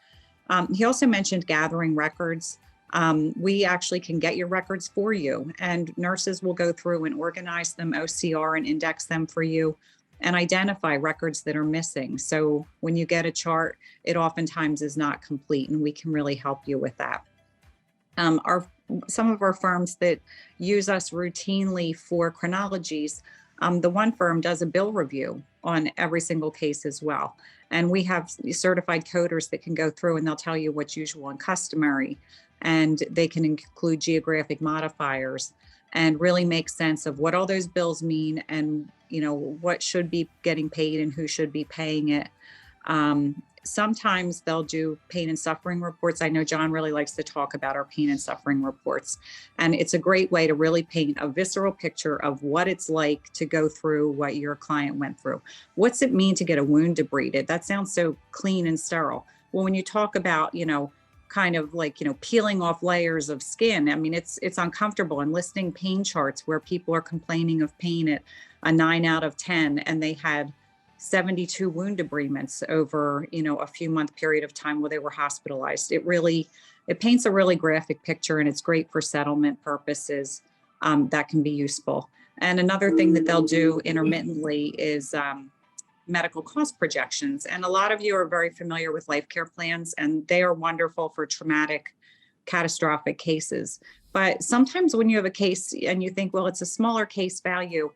He also mentioned gathering records. We actually can get your records for you, and nurses will go through and organize them, OCR, and index them for you and identify records that are missing. So when you get a chart, it oftentimes is not complete, and we can really help you with that. Some of our firms that use us routinely for chronologies, the one firm does a bill review on every single case as well. And we have certified coders that can go through and they'll tell you what's usual and customary, and they can include geographic modifiers and really make sense of what all those bills mean and, what should be getting paid and who should be paying it. Sometimes they'll do pain and suffering reports. I know John really likes to talk about our pain and suffering reports. And it's a great way to really paint a visceral picture of what it's like to go through what your client went through. What's it mean to get a wound debrided? That sounds so clean and sterile. Well, when you talk about, kind of like, peeling off layers of skin, I mean, it's uncomfortable. And listing pain charts where people are complaining of pain at a 9 out of 10, and they had 72 wound debridements over, a few month period of time where they were hospitalized. It paints a really graphic picture, and it's great for settlement purposes. That can be useful. And another thing that they'll do intermittently is medical cost projections. And a lot of you are very familiar with life care plans, and they are wonderful for traumatic, catastrophic cases. But sometimes when you have a case and you think, well, it's a smaller case value,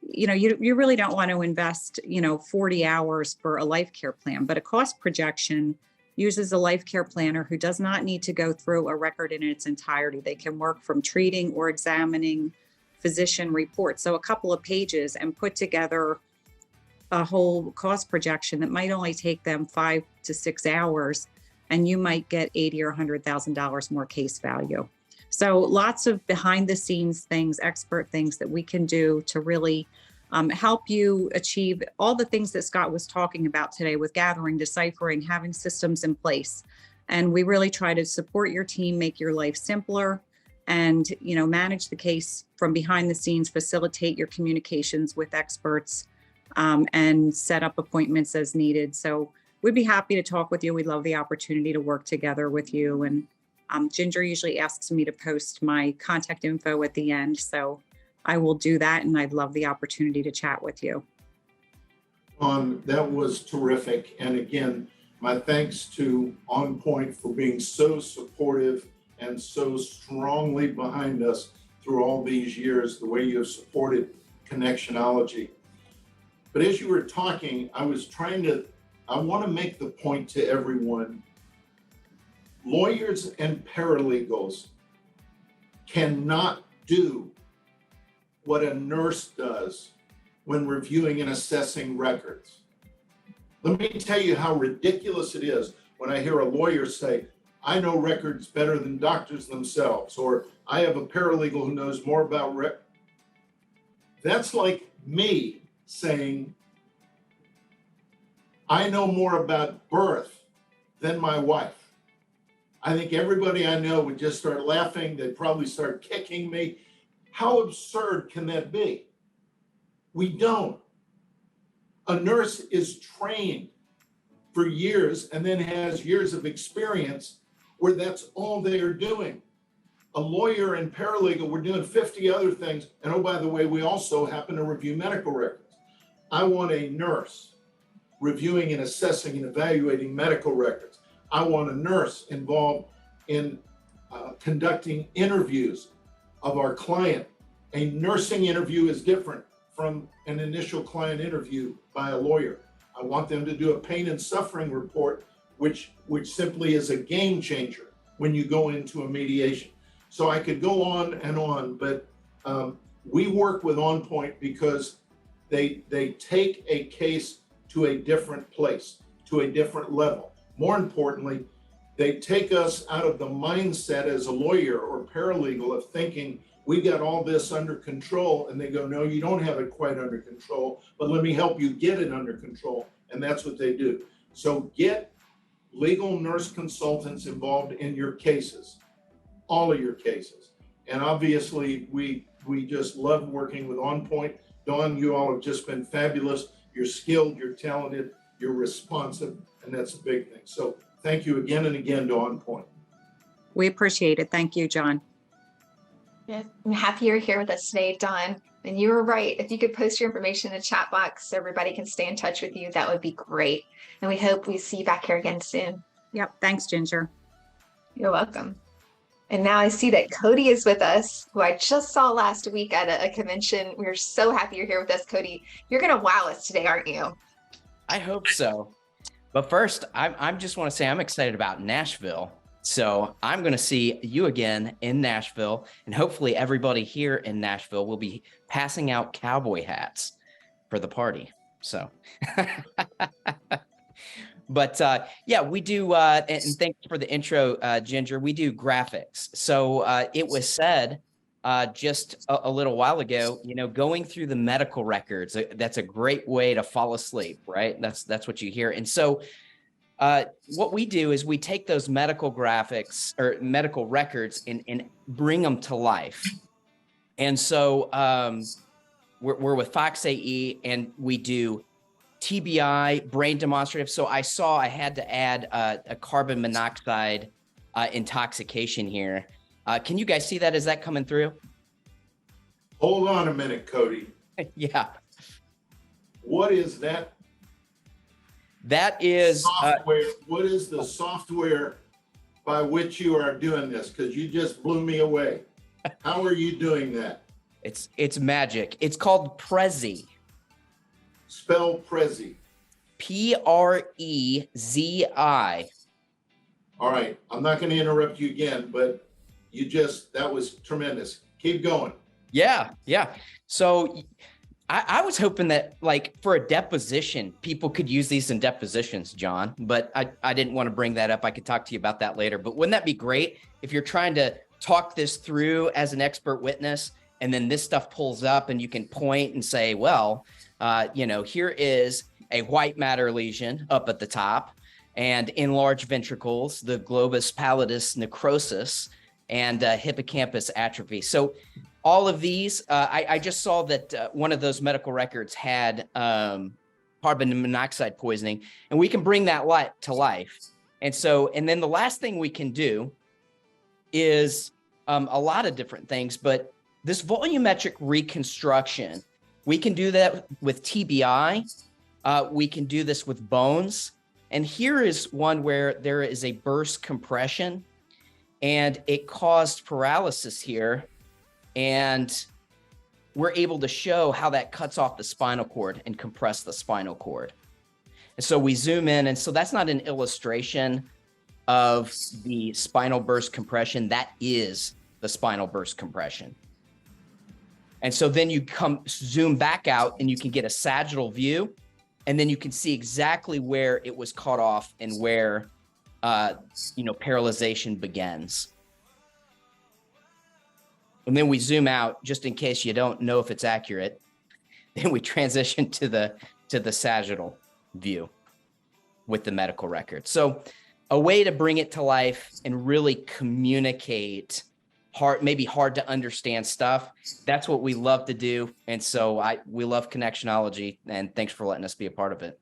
you really don't want to invest, 40 hours for a life care plan. But a cost projection uses a life care planner who does not need to go through a record in its entirety. They can work from treating or examining physician reports, so a couple of pages, and put together a whole cost projection that might only take them 5 to 6 hours, and you might get $80,000 or $100,000 more case value. So lots of behind the scenes things, expert things that we can do to really help you achieve all the things that Scott was talking about today with gathering, deciphering, having systems in place. And we really try to support your team, make your life simpler, and manage the case from behind the scenes, facilitate your communications with experts, and set up appointments as needed. So we'd be happy to talk with you. We'd love the opportunity to work together with you. And Ginger usually asks me to post my contact info at the end, so I will do that, and I'd love the opportunity to chat with you. That was terrific. And again, my thanks to On Point for being so supportive and so strongly behind us through all these years, the way you have supported Connectionology. But as you were talking, I want to make the point to everyone, lawyers and paralegals cannot do what a nurse does when reviewing and assessing records. Let me tell you how ridiculous it is when I hear a lawyer say, I know records better than doctors themselves, or I have a paralegal who knows more about That's like me saying, I know more about birth than my wife. I think everybody I know would just start laughing. They'd probably start kicking me. How absurd can that be? We don't. A nurse is trained for years and then has years of experience where that's all they are doing. A lawyer and paralegal, we're doing 50 other things. And oh, by the way, we also happen to review medical records. I want a nurse reviewing and assessing and evaluating medical records. I want a nurse involved in conducting interviews of our client. A nursing interview is different from an initial client interview by a lawyer. I want them to do a pain and suffering report, which simply is a game changer when you go into a mediation. So I could go on, but we work with On Point because they take a case to a different place, to a different level. More importantly, they take us out of the mindset as a lawyer or paralegal of thinking we got all this under control, and they go, no, you don't have it quite under control, but let me help you get it under control. And that's what they do. So get legal nurse consultants involved in your cases, all of your cases. And obviously we just love working with On Point. Dawn, you all have just been fabulous. You're skilled, you're talented, you're responsive, and that's a big thing. So thank you again and again to On Point. We appreciate it. Thank you, John. Yes, I'm happy you're here with us today, Dawn. And you were right. If you could post your information in the chat box so everybody can stay in touch with you, that would be great. And we hope we see you back here again soon. Yep. Thanks, Ginger. You're welcome. And now I see that Cody is with us, who I just saw last week at a convention. We're so happy you're here with us, Cody. You're going to wow us today, aren't you? I hope so. But first, I just want to say I'm excited about Nashville. So I'm going to see you again in Nashville, and hopefully everybody here in Nashville will be passing out cowboy hats for the party. So, but yeah, we do, and thanks for the intro, Ginger. We do graphics. So it was said just a little while ago, going through the medical records, that's a great way to fall asleep, right? That's what you hear. And so what we do is we take those medical graphics or medical records and bring them to life. And so we're with Fox AE, and we do TBI, brain demonstrative. So I had to add a carbon monoxide intoxication here. Can you guys see that? Is that coming through? Hold on a minute, Cody. Yeah. What is that That is software. What is the software by which you are doing this? Because you just blew me away. How are you doing that? it's magic. It's called Prezi. Spell Prezi. Prezi. All right. I'm not going to interrupt you again, but that was tremendous. Keep going. Yeah. So I was hoping that, like, for a deposition, people could use these in depositions, John, but I didn't want to bring that up. I could talk to you about that later, but wouldn't that be great if you're trying to talk this through as an expert witness, and then this stuff pulls up and you can point and say, well, here is a white matter lesion up at the top and enlarged ventricles, the globus pallidus necrosis, and hippocampus atrophy. So all of these, I just saw that one of those medical records had carbon monoxide poisoning, and we can bring that to life. And then the last thing we can do is a lot of different things, but this volumetric reconstruction, we can do that with TBI. We can do this with bones. And here is one where there is a burst compression and it caused paralysis here. And we're able to show how that cuts off the spinal cord and compress the spinal cord. And so we zoom in, and so that's not an illustration of the spinal burst compression. That is the spinal burst compression. And so then you zoom back out and you can get a sagittal view, and then you can see exactly where it was cut off and where, paralyzation begins. And then we zoom out, just in case you don't know if it's accurate. Then we transition to the sagittal view with the medical record. So a way to bring it to life and really communicate maybe hard to understand stuff. That's what we love to do. And so we love Connectionology, and thanks for letting us be a part of it.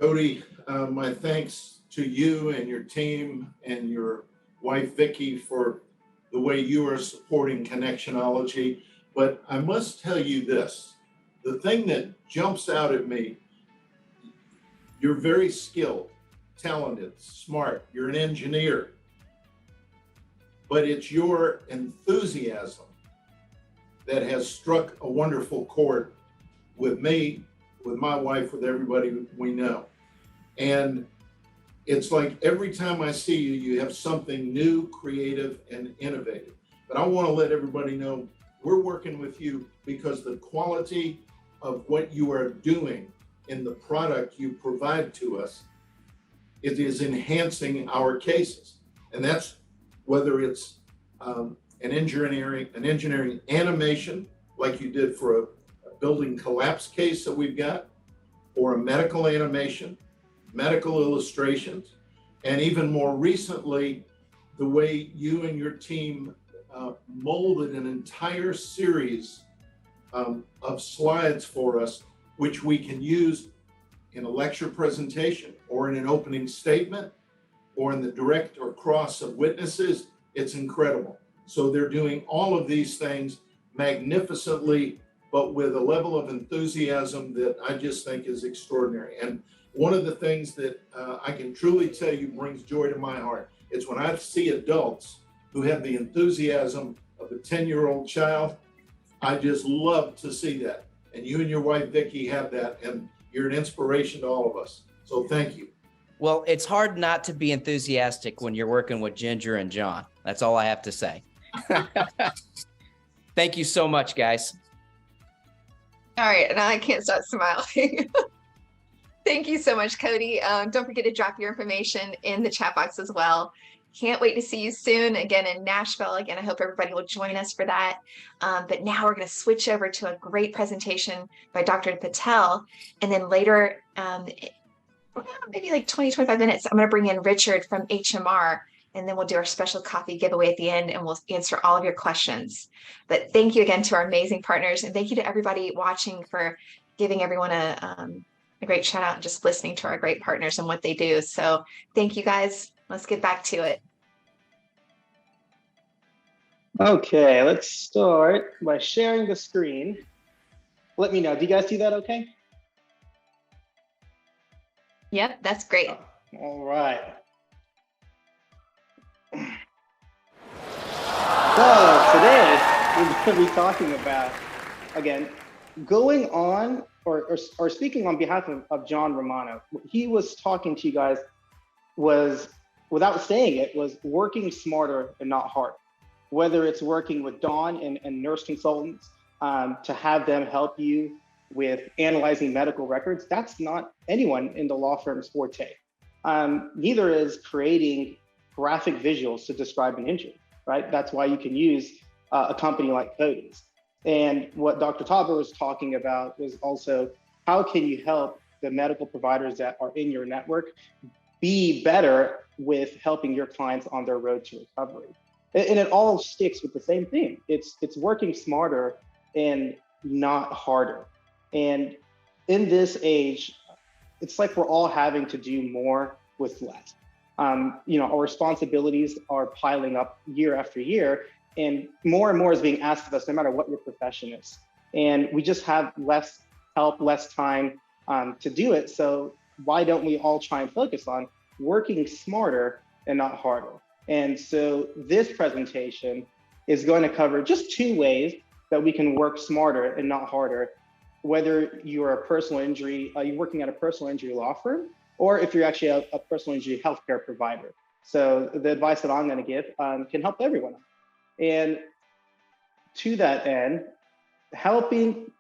Cody, my thanks to you and your team and your wife, Vicki, for the way you are supporting Connectionology. But I must tell you this, the thing that jumps out at me, you're very skilled, talented, smart, you're an engineer, but it's your enthusiasm that has struck a wonderful chord with me, with my wife, with everybody we know. And it's like every time I see you, you have something new, creative, and innovative. But I want to let everybody know we're working with you because the quality of what you are doing in the product you provide to us, it is enhancing our cases. And that's whether it's an engineering animation, like you did for a building collapse case that we've got, or a medical animation, medical illustrations, and even more recently, the way you and your team molded an entire series of slides for us, which we can use in a lecture presentation or in an opening statement or in the direct or cross of witnesses. It's incredible. So they're doing all of these things magnificently, but with a level of enthusiasm that I just think is extraordinary. And one of the things that I can truly tell you brings joy to my heart is when I see adults who have the enthusiasm of a 10-year-old child. I just love to see that. And you and your wife, Vicki, have that, and you're an inspiration to all of us. So thank you. Well, it's hard not to be enthusiastic when you're working with Ginger and John. That's all I have to say. Thank you so much, guys. All right, and I can't stop smiling. Thank you so much, Cody. Don't forget to drop your information in the chat box as well. Can't wait to see you soon again in Nashville. Again, I hope everybody will join us for that. But now we're going to switch over to a great presentation by Dr. Patel. And then later, maybe like 20-25 minutes, I'm going to bring in Richard from HMR, and then we'll do our special coffee giveaway at the end, and we'll answer all of your questions. But thank you again to our amazing partners, and thank you to everybody watching for giving everyone a great shout out and just listening to our great partners and what they do. So thank you guys. Let's get back to it. Okay, let's start by sharing the screen. Let me know. Do you guys see that okay? Yep, that's great. All right. So today we're going to be talking about, again, going on or speaking on behalf of John Romano. What he was talking to you guys was, without saying it, was working smarter and not harder. Whether it's working with Dawn and nurse consultants to have them help you with analyzing medical records, that's not anyone in the law firm's forte. Neither is creating graphic visuals to describe an injury, right? That's why you can use a company like Cody's. And what Dr. Tauber was talking about was also, how can you help the medical providers that are in your network be better with helping your clients on their road to recovery? And it all sticks with the same thing. It's working smarter and not harder. And in this age, it's like we're all having to do more with less. Our responsibilities are piling up year after year, and more is being asked of us, no matter what your profession is. And we just have less help, less time to do it. So why don't we all try and focus on working smarter and not harder? And so this presentation is going to cover just 2 ways that we can work smarter and not harder, whether you're you're working at a personal injury law firm, or if you're actually a personal injury healthcare provider. So the advice that I'm going to give can help everyone. And to that end, helping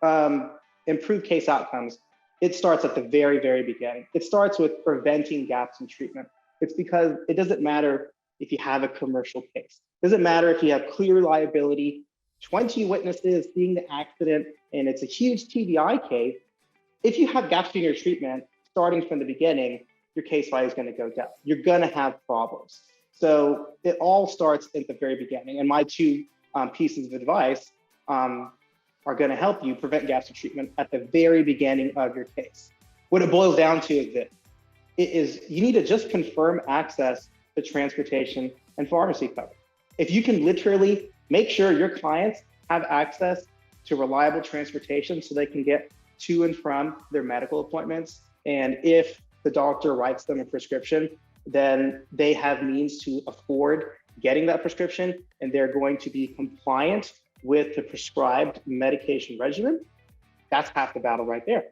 improve case outcomes, it starts at the very, very beginning. It starts with preventing gaps in treatment. It's because it doesn't matter if you have a commercial case. It doesn't matter if you have clear liability, 20 witnesses seeing the accident, and it's a huge TBI case. If you have gaps in your treatment, starting from the beginning, your case value is going to go down. You're going to have problems. So it all starts at the very beginning. And my 2 pieces of advice are going to help you prevent gaps in treatment at the very beginning of your case. What it boils down to is this. You need to just confirm access to transportation and pharmacy coverage. If you can literally make sure your clients have access to reliable transportation so they can get to and from their medical appointments, and if the doctor writes them a prescription, then they have means to afford getting that prescription, and they're going to be compliant with the prescribed medication regimen. That's half the battle right there.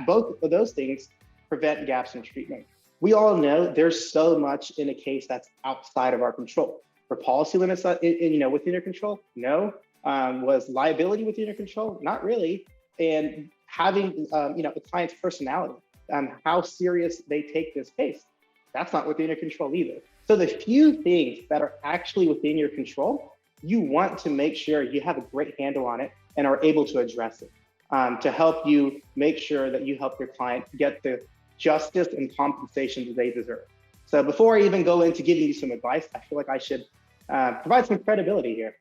Both of those things prevent gaps in treatment. We all know there's so much in a case that's outside of our control. Were policy limits within your control? No. Was liability within your control? Not really. And having the client's personality, how serious they take this case, that's not within your control either. So the few things that are actually within your control, you want to make sure you have a great handle on it and are able to address it to help you make sure that you help your client get the justice and compensation that they deserve. So before I even go into giving you some advice, I feel like I should provide some credibility here.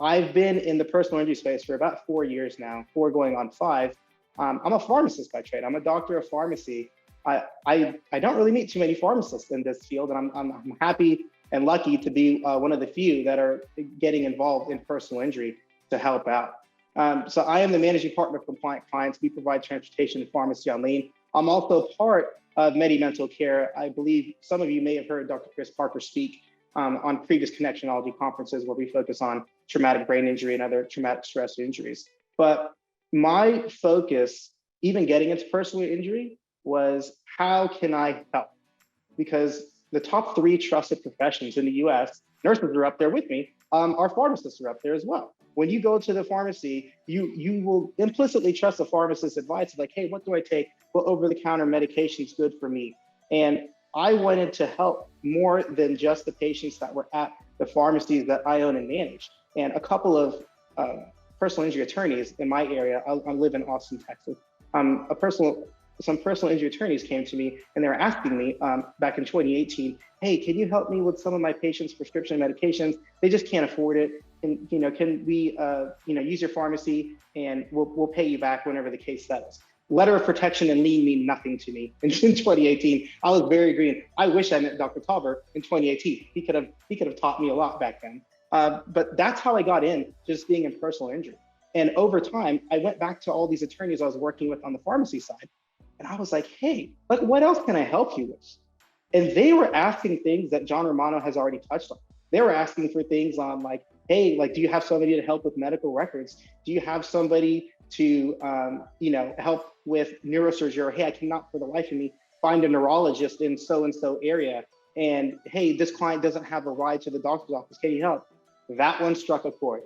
I've been in the personal injury space for about 4 years now, 4 going on 5. I'm a pharmacist by trade. I'm a doctor of pharmacy. I don't really meet too many pharmacists in this field, and I'm happy and lucky to be one of the few that are getting involved in personal injury to help out. So I am the managing partner of Compliant Clients. We provide transportation and pharmacy on lien. I'm also part of Mental Care. I believe some of you may have heard Dr. Chris Parker speak on previous Connectionology conferences where we focus on traumatic brain injury and other traumatic stress injuries. But my focus, even getting into personal injury, was how can I help? Because the top 3 trusted professions in the US, nurses are up there with me, our pharmacists are up there as well. When you go to the pharmacy, you will implicitly trust the pharmacist's advice, like, hey, what do I take? What over-the-counter medication is good for me? And I wanted to help more than just the patients that were at the pharmacies that I own and manage. And a couple of personal injury attorneys in my area, I live in Austin, Texas. Some personal injury attorneys came to me and they were asking me back in 2018, hey, can you help me with some of my patients' prescription medications? They just can't afford it. And can we use your pharmacy and we'll pay you back whenever the case settles. Letter of protection and lien mean nothing to me. In 2018, I was very green. I wish I met Dr. Tauber in 2018. He could have taught me a lot back then. But that's how I got in, just being in personal injury. And over time, I went back to all these attorneys I was working with on the pharmacy side. And I was like, hey, like, what else can I help you with? And they were asking things that John Romano has already touched on. They were asking for things on like, hey, like, do you have somebody to help with medical records? Do you have somebody to, help with neurosurgery? Or, hey, I cannot for the life of me find a neurologist in so-and-so area. And hey, this client doesn't have a ride to the doctor's office. Can you help? That one struck a chord.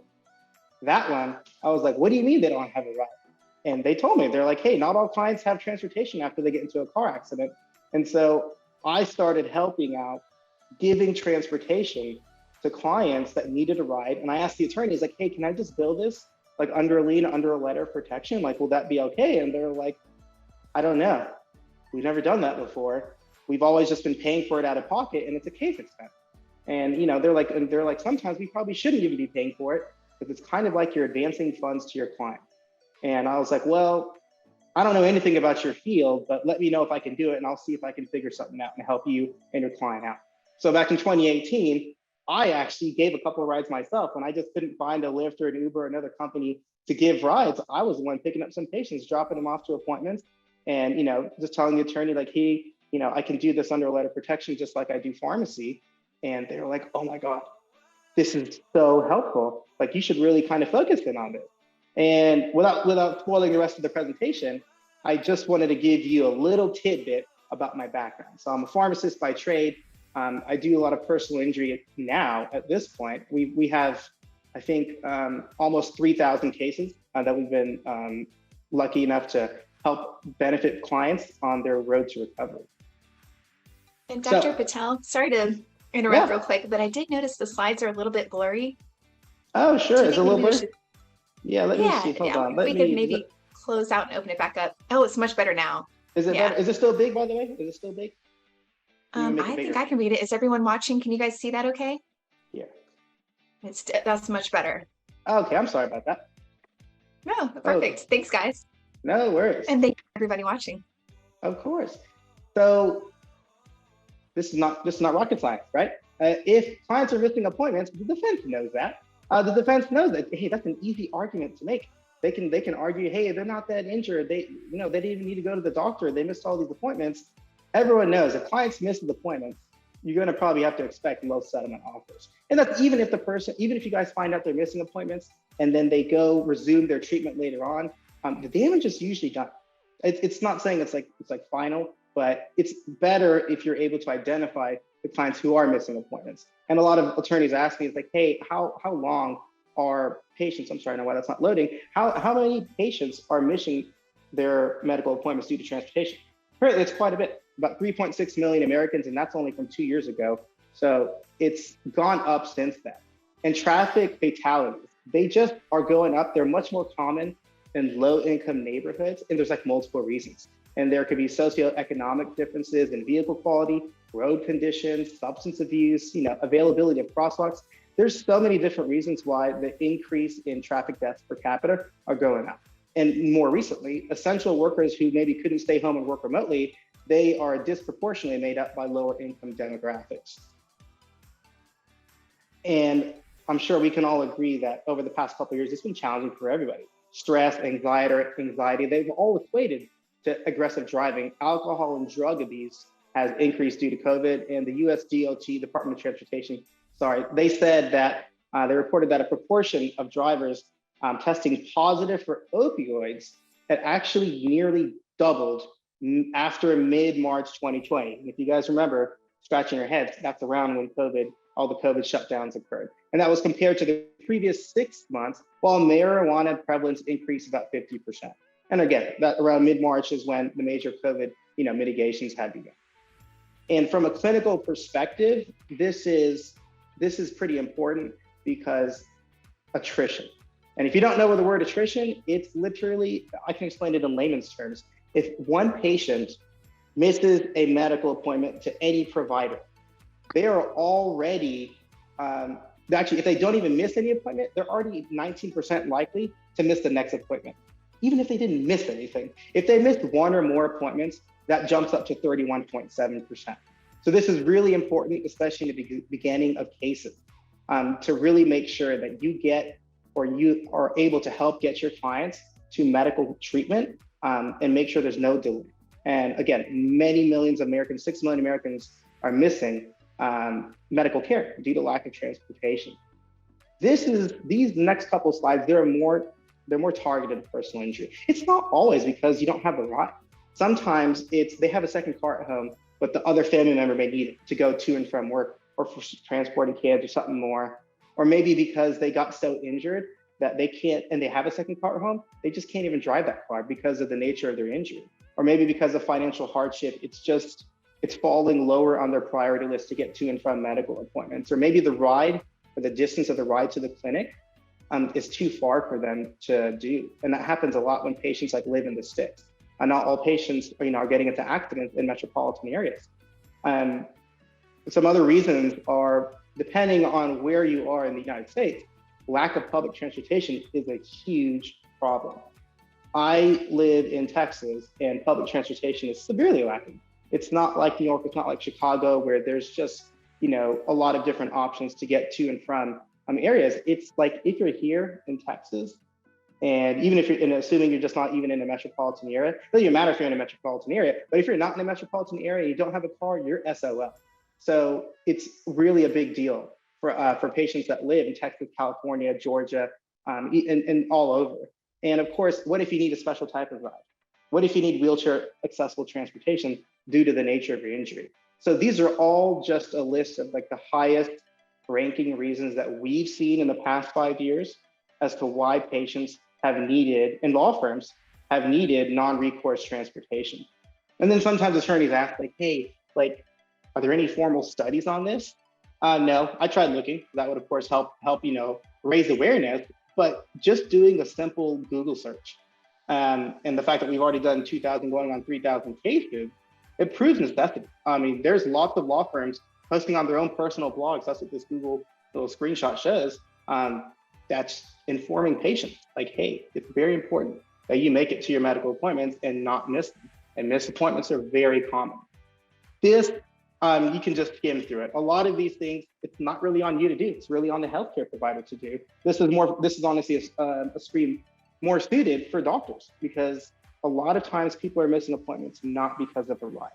That one, I was like, what do you mean they don't have a ride? And they told me, they're like, hey, not all clients have transportation after they get into a car accident. And so I started helping out, giving transportation to clients that needed a ride. And I asked the attorneys, like, hey, can I just bill this like under a lien, under a letter of protection? Like, will that be okay? And they're like, I don't know. We've never done that before. We've always just been paying for it out of pocket, and it's a case expense. And they're like, sometimes we probably shouldn't even be paying for it, because it's kind of like you're advancing funds to your client. And I was like, well, I don't know anything about your field, but let me know if I can do it, and I'll see if I can figure something out and help you and your client out. So back in 2018, I actually gave a couple of rides myself. When I just couldn't find a Lyft or an Uber or another company to give rides, I was the one picking up some patients, dropping them off to appointments, and just telling the attorney, like, hey, I can do this under a letter of protection just like I do pharmacy. And they were like, oh my God, this is so helpful. Like, you should really kind of focus in on this. And without spoiling the rest of the presentation, I just wanted to give you a little tidbit about my background. So I'm a pharmacist by trade. I do a lot of personal injury now at this point. We have, I think, almost 3,000 cases that we've been lucky enough to help benefit clients on their road to recovery. And Dr. So, Patel, sorry to interrupt yeah. real quick, but I did notice the slides are a little bit blurry. Oh, sure. It's a little blurry. Should... Yeah, let me see. Hold on. We could maybe close out and open it back up. Oh, it's much better now. Is it better? Is it still big, by the way? Is it still big? I think I can read it. Is everyone watching? Can you guys see that okay? Yeah. That's much better. Okay, I'm sorry about that. No, perfect. Oh. Thanks, guys. No worries. And thank you everybody watching. Of course. So this is not rocket science, right? If clients are missing appointments, the defense knows that. The defense knows that, hey, that's an easy argument to make. They can argue, hey, they're not that injured. They didn't even need to go to the doctor. They missed all these appointments. Everyone knows if clients miss appointments, you're going to probably have to expect low settlement offers. And that's even if you guys find out they're missing appointments and then they go resume their treatment later on, the damage is usually done. It's not saying it's like final, but it's better if you're able to identify the clients who are missing appointments. And a lot of attorneys ask me, it's like, hey, how long are patients, I'm sorry, I don't know why that's not loading, how many patients are missing their medical appointments due to transportation? Apparently it's quite a bit, about 3.6 million Americans, and that's only from 2 years ago. So it's gone up since then. And traffic fatalities, they just are going up. They're much more common in low-income neighborhoods, and there's like multiple reasons. And there could be socioeconomic differences in vehicle quality, road conditions, substance abuse, availability of crosswalks. There's so many different reasons why the increase in traffic deaths per capita are going up. And more recently, essential workers who maybe couldn't stay home and work remotely, they are disproportionately made up by lower income demographics. And I'm sure we can all agree that over the past couple of years, it's been challenging for everybody. Stress, anxiety, they've all equated to aggressive driving. Alcohol and drug abuse has increased due to COVID, and the US DOT, Department of Transportation, they said that they reported that a proportion of drivers testing positive for opioids had actually nearly doubled after mid-March 2020. And if you guys remember, scratching your heads, that's around when all the COVID shutdowns occurred. And that was compared to the previous 6 months, while marijuana prevalence increased about 50%. And again, that around mid-March is when the major COVID mitigations had begun. And from a clinical perspective, this is pretty important because attrition. And if you don't know what the word attrition, it's literally, I can explain it in layman's terms. If one patient misses a medical appointment to any provider, they are already, actually, if they don't even miss any appointment, they're already 19% likely to miss the next appointment, even if they didn't miss anything. If they missed one or more appointments, that jumps up to 31.7%. So this is really important, especially in the beginning of cases, to really make sure that you get, or you are able to help get your clients to medical treatment and make sure there's no delay. And again, many millions of Americans, 6 million Americans are missing medical care due to lack of transportation. These next couple of slides, they're more targeted to personal injury. It's not always because you don't have the ride. Sometimes they have a second car at home, but the other family member may need it to go to and from work, or for transporting kids or something more. Or maybe because they got so injured that they can't, and they have a second car at home, they just can't even drive that car because of the nature of their injury. Or maybe because of financial hardship, it's falling lower on their priority list to get to and from medical appointments. Or maybe the ride, or the distance of the ride to the clinic is too far for them to do. And that happens a lot when patients live in the sticks. And not all patients are getting into accidents in metropolitan areas. Some other reasons are, depending on where you are in the United States, lack of public transportation is a huge problem. I live in Texas, and public transportation is severely lacking. It's not like New York, it's not like Chicago, where there's just a lot of different options to get to and from areas. It's like, if you're here in Texas, and even if you're assuming you're just not even in a metropolitan area, it doesn't even matter if you're in a metropolitan area, but if you're not in a metropolitan area, you don't have a car, you're SOL. So it's really a big deal for patients that live in Texas, California, Georgia, and all over. And of course, what if you need a special type of ride? What if you need wheelchair accessible transportation due to the nature of your injury? So these are all just a list of the highest ranking reasons that we've seen in the past 5 years as to why patients have needed, and law firms have needed, non-recourse transportation. And then sometimes attorneys ask, hey, are there any formal studies on this? No, I tried looking. That would of course help raise awareness, but just doing a simple Google search, and the fact that we've already done 2,000 going on 3,000 cases, it proves necessity. I mean, there's lots of law firms posting on their own personal blogs. That's what this Google little screenshot shows. That's informing patients, hey, it's very important that you make it to your medical appointments and not miss them. And missed appointments are very common. This, you can just skim through it. A lot of these things, it's not really on you to do. It's really on the healthcare provider to do. This is honestly a screen more suited for doctors, because a lot of times people are missing appointments not because of a ride.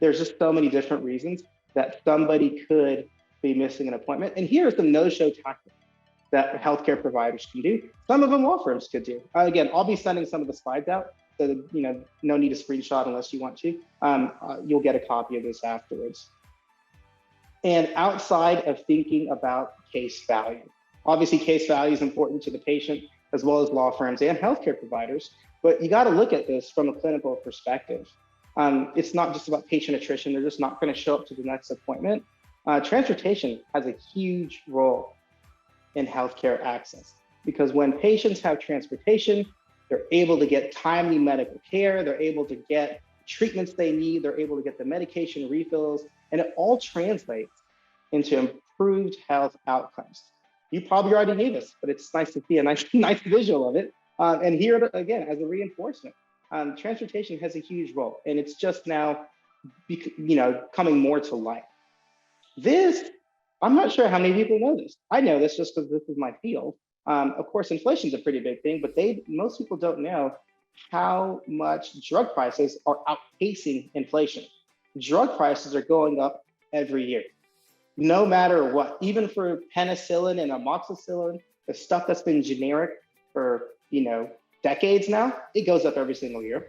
There's just so many different reasons that somebody could be missing an appointment. And here are some no-show tactics that healthcare providers can do. Some of them law firms could do. Again, I'll be sending some of the slides out, so no need to screenshot unless you want to. You'll get a copy of this afterwards. And outside of thinking about case value, obviously case value is important to the patient as well as law firms and healthcare providers, but you got to look at this from a clinical perspective. It's not just about patient attrition. They're just not going to show up to the next appointment. Transportation has a huge role in healthcare access, because when patients have transportation, they're able to get timely medical care, they're able to get treatments they need, they're able to get the medication refills, and it all translates into improved health outcomes. You probably already knew this, but it's nice to see a nice visual of it. And here again, as a reinforcement, transportation has a huge role, and it's just now, coming more to light. This, I'm not sure how many people know this. I know this just because this is my field. Of course, inflation is a pretty big thing, but most people don't know how much drug prices are outpacing inflation. Drug prices are going up every year, no matter what. Even for penicillin and amoxicillin, the stuff that's been generic for decades now, it goes up every single year.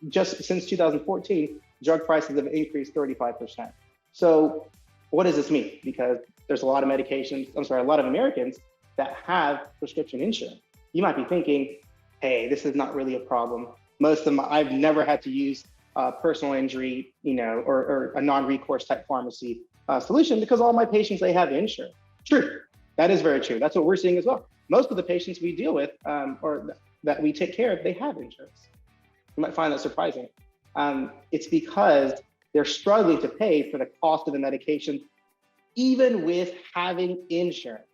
Just since 2014, drug prices have increased 35%. So what does this mean? Because there's a lot of a lot of Americans that have prescription insurance. You might be thinking, hey, this is not really a problem. Most of them, I've never had to use personal injury, or a non-recourse type pharmacy solution, because all my patients, they have insurance. True, that is very true. That's what we're seeing as well. Most of the patients we deal with, or that we take care of, they have insurance. You might find that surprising. It's because they're struggling to pay for the cost of the medication, even with having insurance.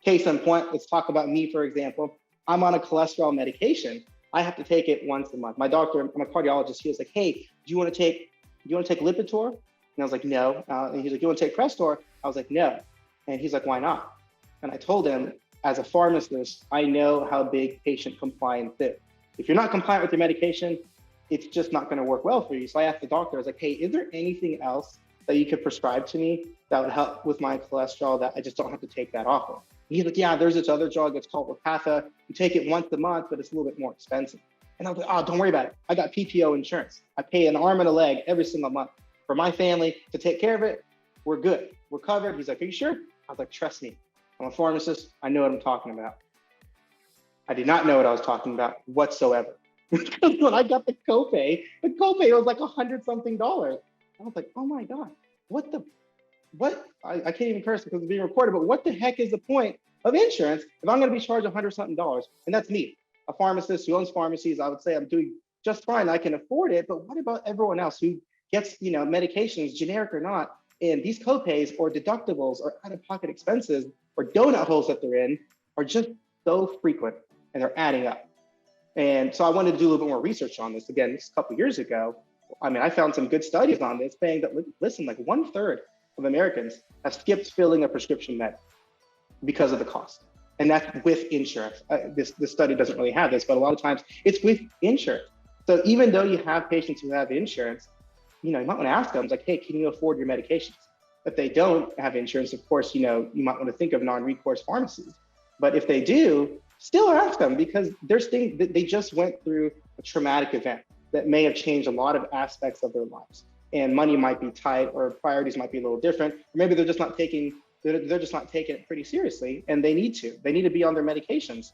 Case in point, let's talk about me, for example. I'm on a cholesterol medication. I have to take it once a month. My doctor, I'm a cardiologist, he was like, hey, do you want to take Lipitor? And I was like, no. And he's like, you want to take Crestor? I was like, no. And he's like, why not? And I told him, as a pharmacist, I know how big patient compliance is. If you're not compliant with your medication, it's just not going to work well for you. So I asked the doctor, I was like, hey, is there anything else that you could prescribe to me that would help with my cholesterol that I just don't have to take that off of? He's like, yeah, there's this other drug, it's called Repatha. You take it once a month, but it's a little bit more expensive. And I was like, oh, don't worry about it. I got PPO insurance. I pay an arm and a leg every single month for my family to take care of it. We're good. We're covered. He's like, are you sure? I was like, trust me. I'm a pharmacist. I know what I'm talking about. I did not know what I was talking about whatsoever. Because when I got the copay was like $100-something. I was like, oh my God, I can't even curse because it's being recorded, but what the heck is the point of insurance if I'm going to be charged $100-something? And that's me, a pharmacist who owns pharmacies. I would say I'm doing just fine. I can afford it. But what about everyone else who gets, medications, generic or not, and these copays or deductibles or out-of-pocket expenses or donut holes that they're in are just so frequent and they're adding up. And so I wanted to do a little bit more research on this. Again, this a couple of years ago. I mean, I found some good studies on this saying that, listen, like 1/3 of Americans have skipped filling a prescription med because of the cost. And that's with insurance. This study doesn't really have this, but a lot of times it's with insurance. So even though you have patients who have insurance, you might want to ask them, like, hey, can you afford your medications? If they don't have insurance, of course, you might want to think of non-recourse pharmacies. But if they do, still ask them, because they just went through a traumatic event that may have changed a lot of aspects of their lives. And money might be tight, or priorities might be a little different. Or maybe they're just not taking it pretty seriously, and they need to be on their medications,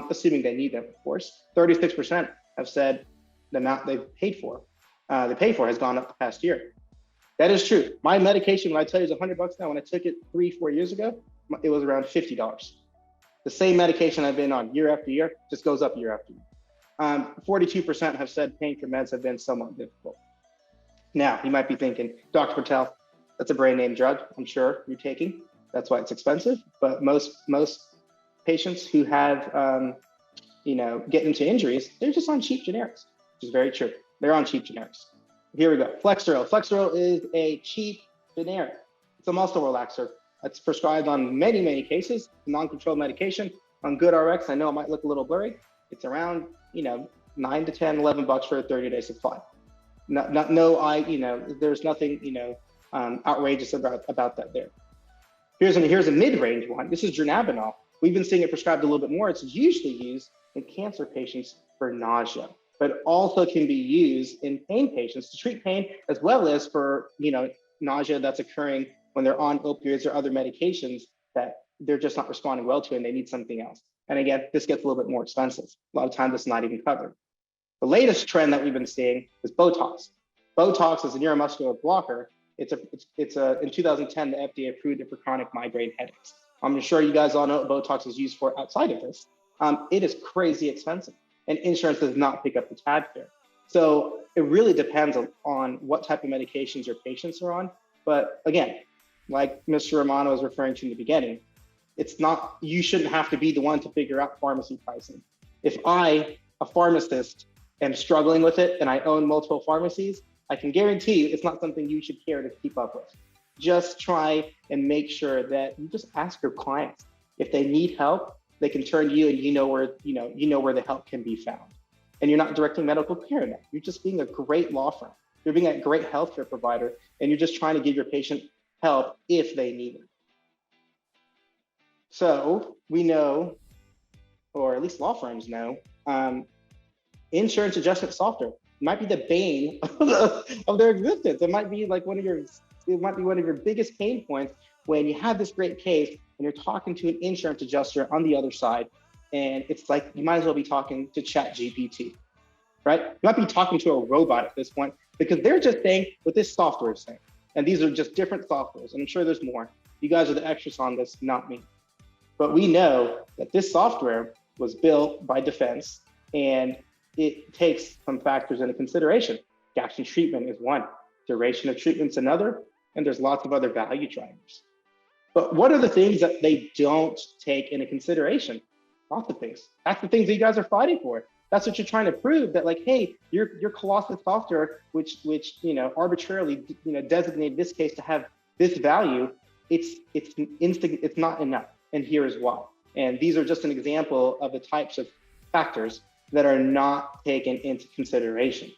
assuming they need them, of course. 36% have said the amount they've paid for, has gone up the past year. That is true. My medication, when I tell you, is $100 now. When I took it 3-4 years ago, it was around $50. The same medication I've been on year after year just goes up year after year. 42% have said paying for meds have been somewhat difficult. Now, you might be thinking, Dr. Patel, that's a brand name drug, I'm sure you're taking. That's why it's expensive. But most patients who have, get into injuries, they're just on cheap generics, which is very true. They're on cheap generics. Here we go. Flexeril. Flexeril is a cheap generic. It's a muscle relaxer. It's prescribed on many, many cases, non-controlled medication. On GoodRx, I know it might look a little blurry. It's around, $9 to $10, $11 for a 30-day supply. There's nothing, outrageous about that there. Here's a mid-range one. This is dronabinol. We've been seeing it prescribed a little bit more. It's usually used in cancer patients for nausea, but also can be used in pain patients to treat pain, as well as for, nausea that's occurring when they're on opioids or other medications that they're just not responding well to and they need something else. And again, this gets a little bit more expensive. A lot of times it's not even covered. The latest trend that we've been seeing is Botox. Botox is a neuromuscular blocker. In 2010, the FDA approved it for chronic migraine headaches. I'm sure you guys all know what Botox is used for outside of this. It is crazy expensive, and insurance does not pick up the tab there. So it really depends on what type of medications your patients are on. But again, like Mr. Romano was referring to in the beginning, you shouldn't have to be the one to figure out pharmacy pricing. If I, a pharmacist, am struggling with it and I own multiple pharmacies, I can guarantee you it's not something you should care to keep up with. Just try and make sure that you just ask your clients. If they need help, they can turn to you, and you know where the help can be found. And you're not directing medical care now. You're just being a great law firm. You're being a great healthcare provider, and you're just trying to give your patient help if they need it. So we know, or at least law firms know, insurance adjustment software might be the bane of their existence. It might be one of your biggest pain points when you have this great case and you're talking to an insurance adjuster on the other side, and it's like you might as well be talking to ChatGPT, right? You might be talking to a robot at this point, because they're just saying what this software is saying. And these are just different softwares, and I'm sure there's more. You guys are the experts on this, not me. But we know that this software was built by defense, and it takes some factors into consideration. Gaps in treatment is one, duration of treatment's another, and there's lots of other value drivers. But what are the things that they don't take into consideration? Lots of things. That's the things that you guys are fighting for. That's what you're trying to prove, that hey, your Colossus software, which arbitrarily designated this case to have this value, it's not enough. And here is why. And these are just an example of the types of factors that are not taken into consideration.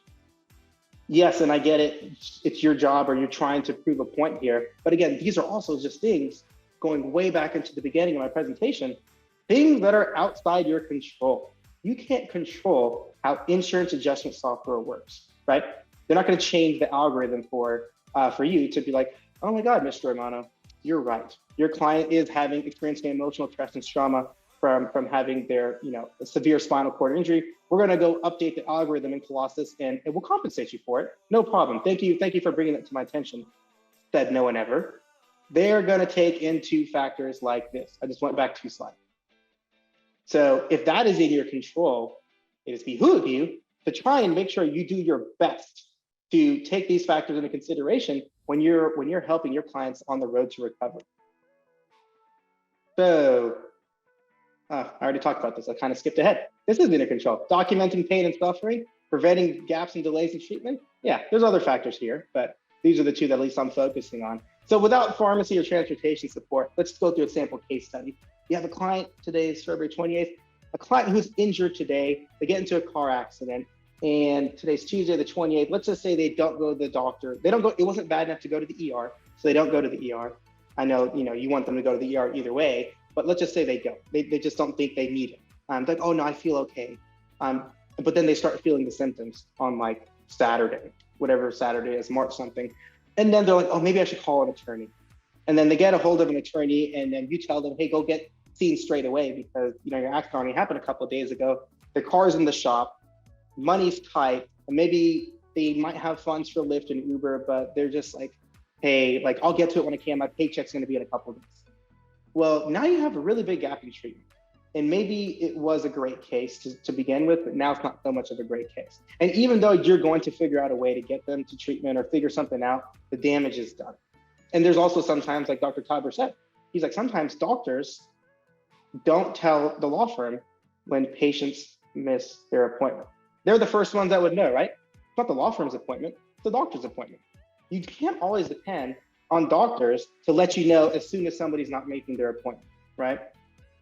Yes, and I get it. It's your job or you're trying to prove a point here. But again, these are also just things going way back into the beginning of my presentation, things that are outside your control. You can't control how insurance adjustment software works, right? They're not going to change the algorithm for you to be like, oh my God, Mr. Romano, you're right. Your client is experiencing emotional stress and trauma from having their, a severe spinal cord injury. We're going to go update the algorithm in Colossus and it will compensate you for it. No problem. Thank you for bringing that to my attention. Said no one ever. They're going to take into factors like this. I just went back 2 slides. So if that is in your control, it is behoove you to try and make sure you do your best to take these factors into consideration when you're helping your clients on the road to recovery. So I already talked about this. I kind of skipped ahead. This is in your control. Documenting pain and suffering, preventing gaps and delays in treatment. Yeah, there's other factors here, but these are the 2 that at least I'm focusing on. So without pharmacy or transportation support, let's go through a sample case study. You have a client, today is February 28th, a client who's injured today. They get into a car accident and today's Tuesday, the 28th. Let's just say they don't go to the doctor. They don't go, it wasn't bad enough to go to the ER, so they don't go to the ER. I know, you want them to go to the ER either way, but let's just say they go. They just don't think they need it. Like, oh no, I feel okay. But then they start feeling the symptoms on like Saturday, whatever Saturday is, March something. And then they're like, oh, maybe I should call an attorney. And then they get a hold of an attorney and then you tell them, hey, go get seen straight away because your accident only happened a couple of days ago. The car's in the shop, money's tight, and maybe they might have funds for Lyft and Uber, but they're just like, hey, like I'll get to it when I can. My paycheck's gonna be in a couple of days. Well, now you have a really big gap in treatment. And maybe it was a great case to begin with, but now it's not so much of a great case. And even though you're going to figure out a way to get them to treatment or figure something out, the damage is done. And there's also sometimes, like Dr. Tauber said, he's like, sometimes doctors don't tell the law firm when patients miss their appointment. They're the first ones that would know, right? It's not the law firm's appointment, it's the doctor's appointment. You can't always depend on doctors to let you know as soon as somebody's not making their appointment, right?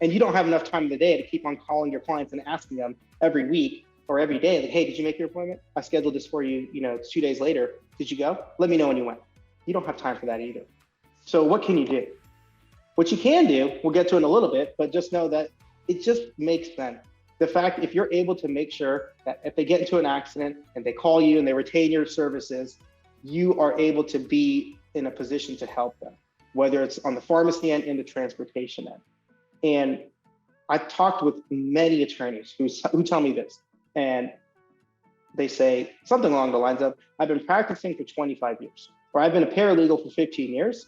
And you don't have enough time in the day to keep on calling your clients and asking them every week or every day, like, hey, did you make your appointment? I scheduled this for you, 2 days later. Did you go? Let me know when you went. You don't have time for that either. So what can you do? What you can do, we'll get to in a little bit, but just know that it just makes sense. The fact, if you're able to make sure that if they get into an accident and they call you and they retain your services, you are able to be in a position to help them, whether it's on the pharmacy end and the transportation end. And I've talked with many attorneys who tell me this, and they say something along the lines of, I've been practicing for 25 years, or I've been a paralegal for 15 years.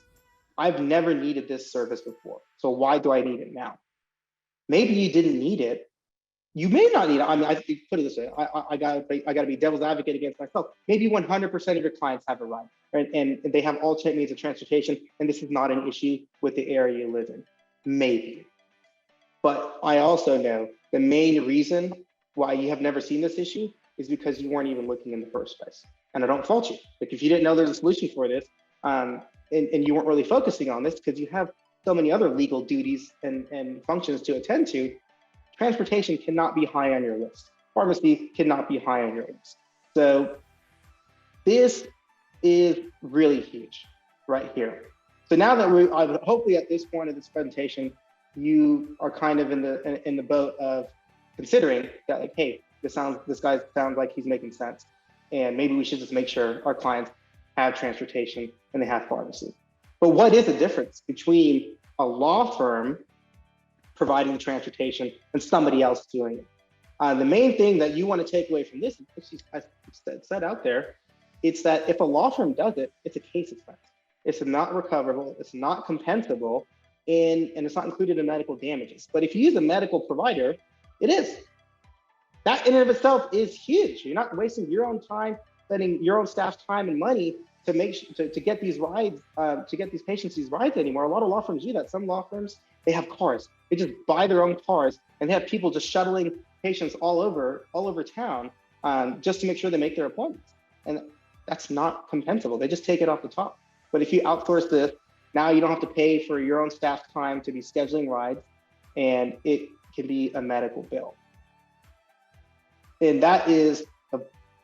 I've never needed this service before. So why do I need it now? Maybe you didn't need it. You may not need it. I mean, I put it this way, I gotta be devil's advocate against myself. Maybe 100% of your clients have a ride, right? And they have alternate means of transportation, and this is not an issue with the area you live in. Maybe. But I also know the main reason why you have never seen this issue is because you weren't even looking in the first place. And I don't fault you. Like if you didn't know there's a solution for this, and you weren't really focusing on this because you have so many other legal duties and functions to attend to, transportation cannot be high on your list. Pharmacy cannot be high on your list. So this is really huge right here. So now that we're hopefully at this point of this presentation, you are kind of in the boat of considering that, like, hey, this guy sounds like he's making sense, and maybe we should just make sure our clients have transportation and they have pharmacy. But what is the difference between a law firm providing the transportation and somebody else doing it? The main thing that you want to take away from this, which I said out there, it's that if a law firm does it, it's a case expense. It's not recoverable, it's not compensable, and it's not included in medical damages. But if you use a medical provider, it is. That in and of itself is huge. You're not wasting your own time, spending your own staff's time and money to get these rides, to get these patients these rides anymore. A lot of law firms do that. Some law firms, they have cars. They just buy their own cars, and they have people just shuttling patients all over town just to make sure they make their appointments. And that's not compensable. They just take it off the top. But if you outsource this, now you don't have to pay for your own staff time to be scheduling rides, and it can be a medical bill. And that is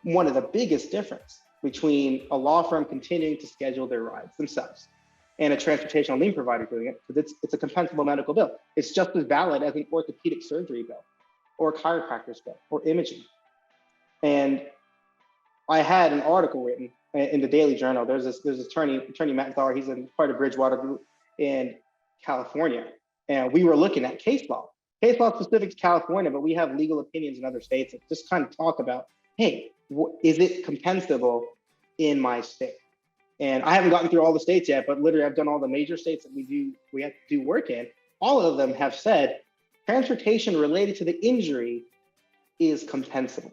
one of the biggest difference between a law firm continuing to schedule their rides themselves and a transportation lien provider doing it, because it's a compensable medical bill. It's just as valid as an orthopedic surgery bill or a chiropractor's bill or imaging. And I had an article written in the Daily Journal. There's attorney Matt Tauber. He's in part of Bridgewater Group in California. And we were looking at case law specific to California, but we have legal opinions in other states that just kind of talk about, hey, is it compensable in my state? And I haven't gotten through all the states yet, but literally I've done all the major states that we have to do work in. All of them have said transportation related to the injury is compensable.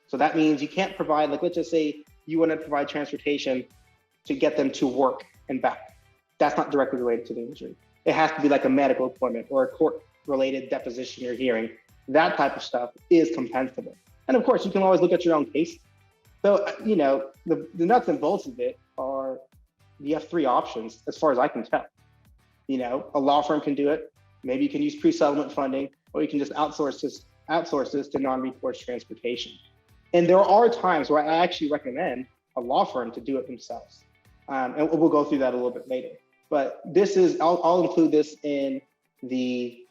So that means you can't provide, like, let's just say you want to provide transportation to get them to work and back. That's not directly related to the injury. It has to be like a medical appointment or a court-related deposition or hearing. That type of stuff is compensable. And of course, you can always look at your own case. So, you know, the nuts and bolts of it are, you have three options as far as I can tell. You know, a law firm can do it. Maybe you can use pre-settlement funding, or you can just outsource this to non-recourse transportation. And there are times where I actually recommend a law firm to do it themselves. And we'll go through that a little bit later. But this is, I'll include this in the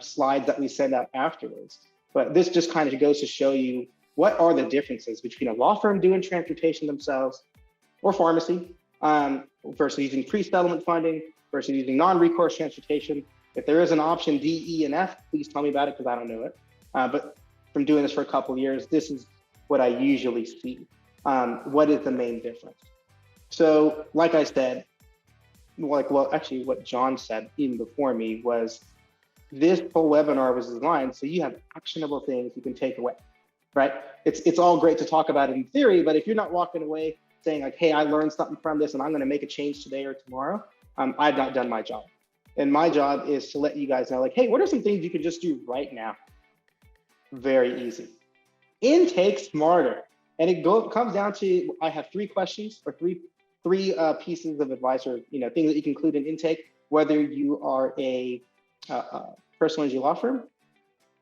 slides that we send out afterwards. But this just kind of goes to show you what are the differences between a law firm doing transportation themselves or pharmacy versus using pre-settlement funding versus using non-recourse transportation. If there is an option D, E, and F, please tell me about it because I don't know it. But from doing this for a couple of years, this is what I usually see. What is the main difference? So like I said, actually what John said even before me was this whole webinar was designed so you have actionable things you can take away, right? It's all great to talk about it in theory, but if you're not walking away saying like, hey, I learned something from this and I'm gonna make a change today or tomorrow, I've not done my job. And my job is to let you guys know like, hey, what are some things you can just do right now? Very easy. Intake smarter. And it comes down to, I have three questions or three pieces of advice or things that you can include in intake, whether you are a personal injury law firm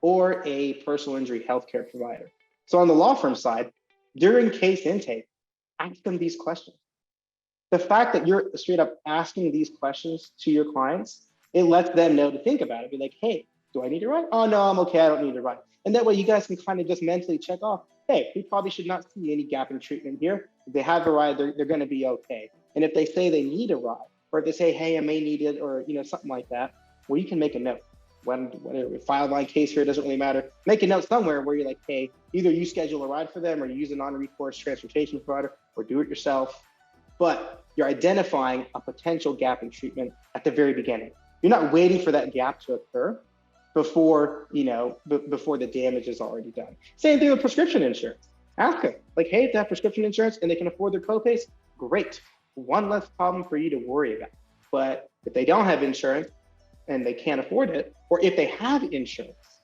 or a personal injury healthcare provider. So on the law firm side, during case intake, ask them these questions. The fact that you're straight up asking these questions to your clients, it lets them know to think about it. Be like, hey, do I need a ride? Oh no, I'm okay, I don't need a ride. And that way you guys can kind of just mentally check off, hey, we probably should not see any gap in treatment here. If they have a ride, they're gonna be okay. And if they say they need a ride, or if they say, hey, I may need it, or something like that, well, you can make a note. Whatever, file line case here, it doesn't really matter. Make a note somewhere where you're like, hey, either you schedule a ride for them or you use a non-recourse transportation provider or do it yourself. But you're identifying a potential gap in treatment at the very beginning. You're not waiting for that gap to occur before the damage is already done. Same thing with prescription insurance. Ask them, like, hey, if they have prescription insurance and they can afford their copays, great. One less problem for you to worry about. But if they don't have insurance and they can't afford it, or if they have insurance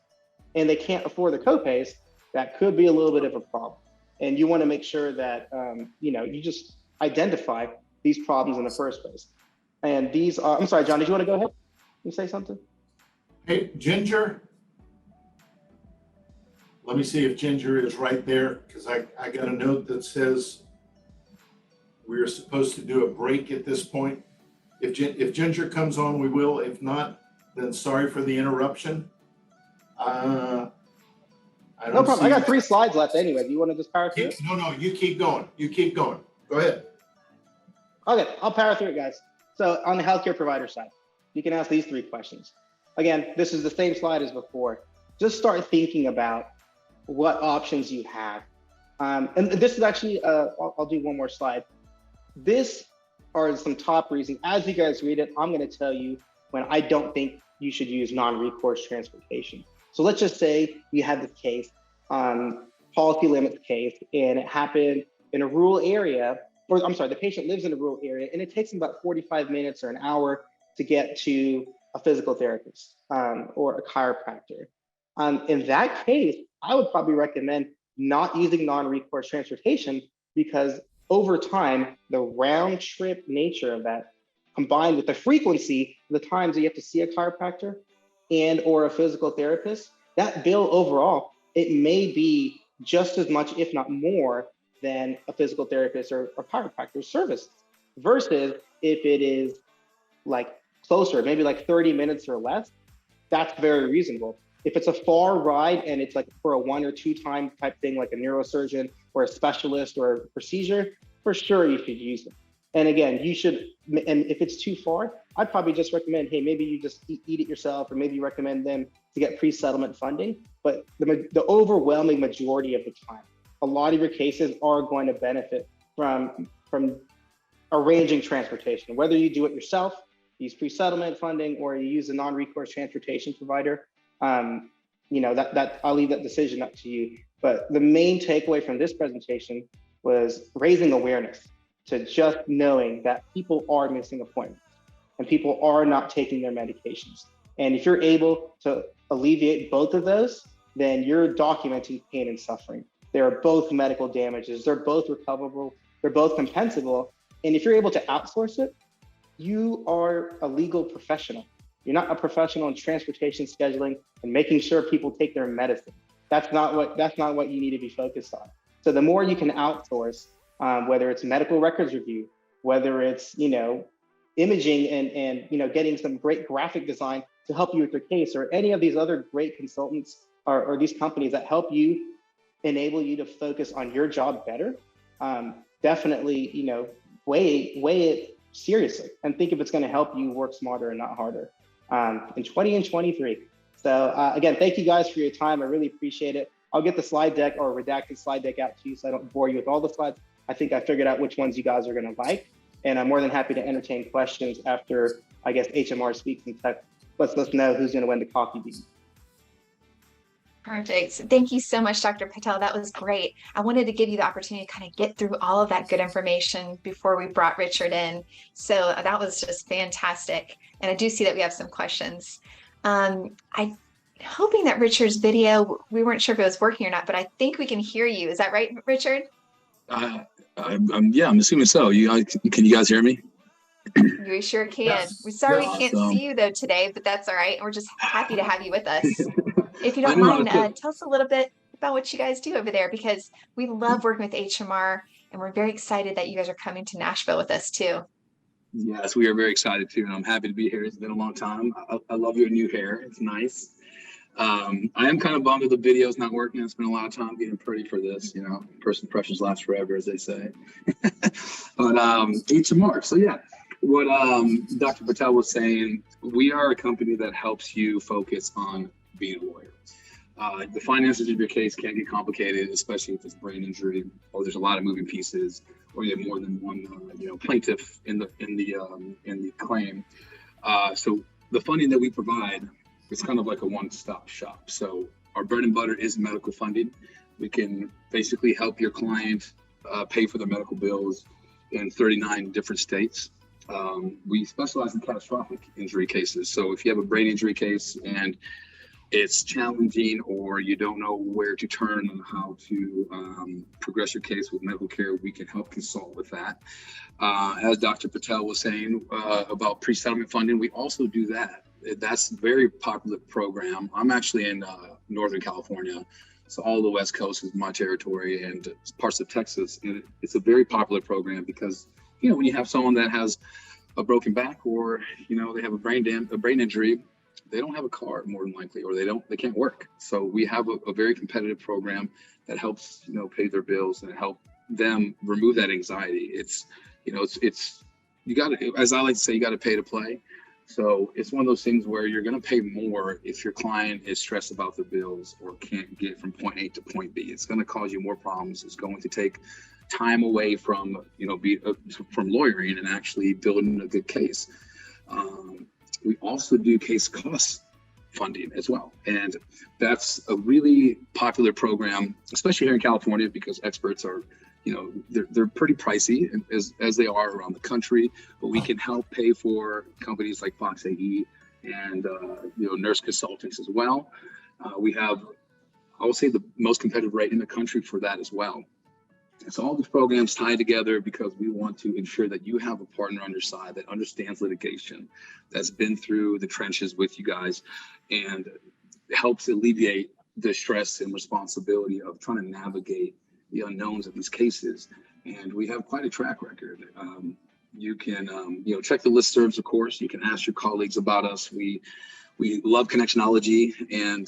and they can't afford the copays, that could be a little bit of a problem. And you want to make sure that you just identify these problems in the first place. And these are, I'm sorry, John, did you want to go ahead and say something? Hey, Ginger. Let me see if Ginger is right there, because I got a note that says we're supposed to do a break at this point. If Ginger comes on, we will. If not, then sorry for the interruption. I don't No problem. see. I got 3 slides left anyway. Do you want to just power through it? No, you keep going. You keep going. Go ahead. Okay, I'll power through it, guys. So on the healthcare provider side, you can ask these 3 questions. Again, this is the same slide as before. Just start thinking about what options you have. And this is actually, I'll do one more slide. This are some top reasons. As you guys read it, I'm going to tell you when I don't think you should use non-recourse transportation. So let's just say you had this case, policy limits case, and it happened in a rural area, or I'm sorry, the patient lives in a rural area, and it takes them about 45 minutes or an hour to get to a physical therapist or a chiropractor. In that case, I would probably recommend not using non-recourse transportation, because over time, the round trip nature of that, combined with the frequency, the times that you have to see a chiropractor and or a physical therapist, that bill overall, it may be just as much, if not more, than a physical therapist or chiropractor service, versus if it is like closer, maybe like 30 minutes or less, that's very reasonable. If it's a far ride and it's like for a 1 or 2 time type thing, like a neurosurgeon or a specialist or a procedure, for sure you should use them. And again, you should, and if it's too far, I'd probably just recommend, hey, maybe you just eat it yourself, or maybe you recommend them to get pre-settlement funding. But the overwhelming majority of the time, a lot of your cases are going to benefit from arranging transportation, whether you do it yourself, use pre-settlement funding, or you use a non-recourse transportation provider. You know, that I'll leave that decision up to you. But the main takeaway from this presentation was raising awareness to just knowing that people are missing appointments and people are not taking their medications. And if you're able to alleviate both of those, then you're documenting pain and suffering. They are both medical damages. They're both recoverable. They're both compensable. And if you're able to outsource it, you are a legal professional. You're not a professional in transportation scheduling and making sure people take their medicine. That's not what you need to be focused on. So the more you can outsource, whether it's medical records review, whether it's, you know, imaging and you know, getting some great graphic design to help you with your case, or any of these other great consultants or these companies that help you, enable you to focus on your job better, definitely, you know, weigh it seriously and think if it's going to help you work smarter and not harder in 20 and 23. So again, thank you guys for your time. I really appreciate it. I'll get the slide deck or redacted slide deck out to you so I don't bore you with all the slides. I think I figured out which ones you guys are going to like, and I'm more than happy to entertain questions after, I guess, HMR speaks and lets us know who's going to win the coffee bean. Perfect. Thank you so much, Dr. Patel. That was great. I wanted to give you the opportunity to kind of get through all of that good information before we brought Richard in. So that was just fantastic. And I do see that we have some questions. I'm hoping that Richard's video, we weren't sure if it was working or not, but I think we can hear you. Is that right, Richard? Yeah, I'm assuming so. Can you guys hear me? We sure can. Yes. We're sorry Yeah, we can't awesome. see you though today, but that's all right. We're just happy to have you with us. If you I don't know, mind, okay. tell us a little bit about what you guys do over there, because we love working with HMR and we're very excited that you guys are coming to Nashville with us too. Yes, we are very excited too, and I'm happy to be here. It's been a long time. I love your new hair. It's nice. I am kind of bummed that the video's not working. I spent a lot of time getting pretty for this. You know, first impressions last forever, as they say. But HMR. So yeah, what Dr. Patel was saying, we are a company that helps you focus on being a lawyer. The finances of your case can get complicated, especially if it's brain injury or there's a lot of moving pieces, or you have more than one plaintiff in the claim. So the funding that we provide, it's kind of like a one-stop shop. So our bread and butter is medical funding. We can basically help your client pay for their medical bills in 39 different states. We specialize in catastrophic injury cases. So if you have a brain injury case and it's challenging, or you don't know where to turn on how to progress your case with medical care, we can help consult with that. As Dr. Patel was saying about pre-settlement funding, we also do that. That's a very popular program. I'm actually in Northern California, so all the West Coast is my territory, and parts of Texas. And it's a very popular program because, you know, when you have someone that has a broken back, or, you know, they have a brain injury, they don't have a car more than likely, or they can't work. So we have a very competitive program that helps, you know, pay their bills and help them remove that anxiety. It's, you know, it's you got to, as I like to say, you got to pay to play. So it's one of those things where you're going to pay more if your client is stressed about their bills or can't get from point A to point B. It's going to cause you more problems. It's going to take time away from, you know, from lawyering and actually building a good case. We also do case cost funding as well. And that's a really popular program, especially here in California, because experts are, you know, they're pretty pricey, as they are around the country, but we can help pay for companies like Fox AE and, you know, nurse consultants as well. We have, I would say, the most competitive rate in the country for that as well. So all these programs tie together because we want to ensure that you have a partner on your side that understands litigation, that's been through the trenches with you guys, and helps alleviate the stress and responsibility of trying to navigate, the unknowns of these cases. And we have quite a track record. You can, check the listservs, of course. You can ask your colleagues about us. We love Connectionology and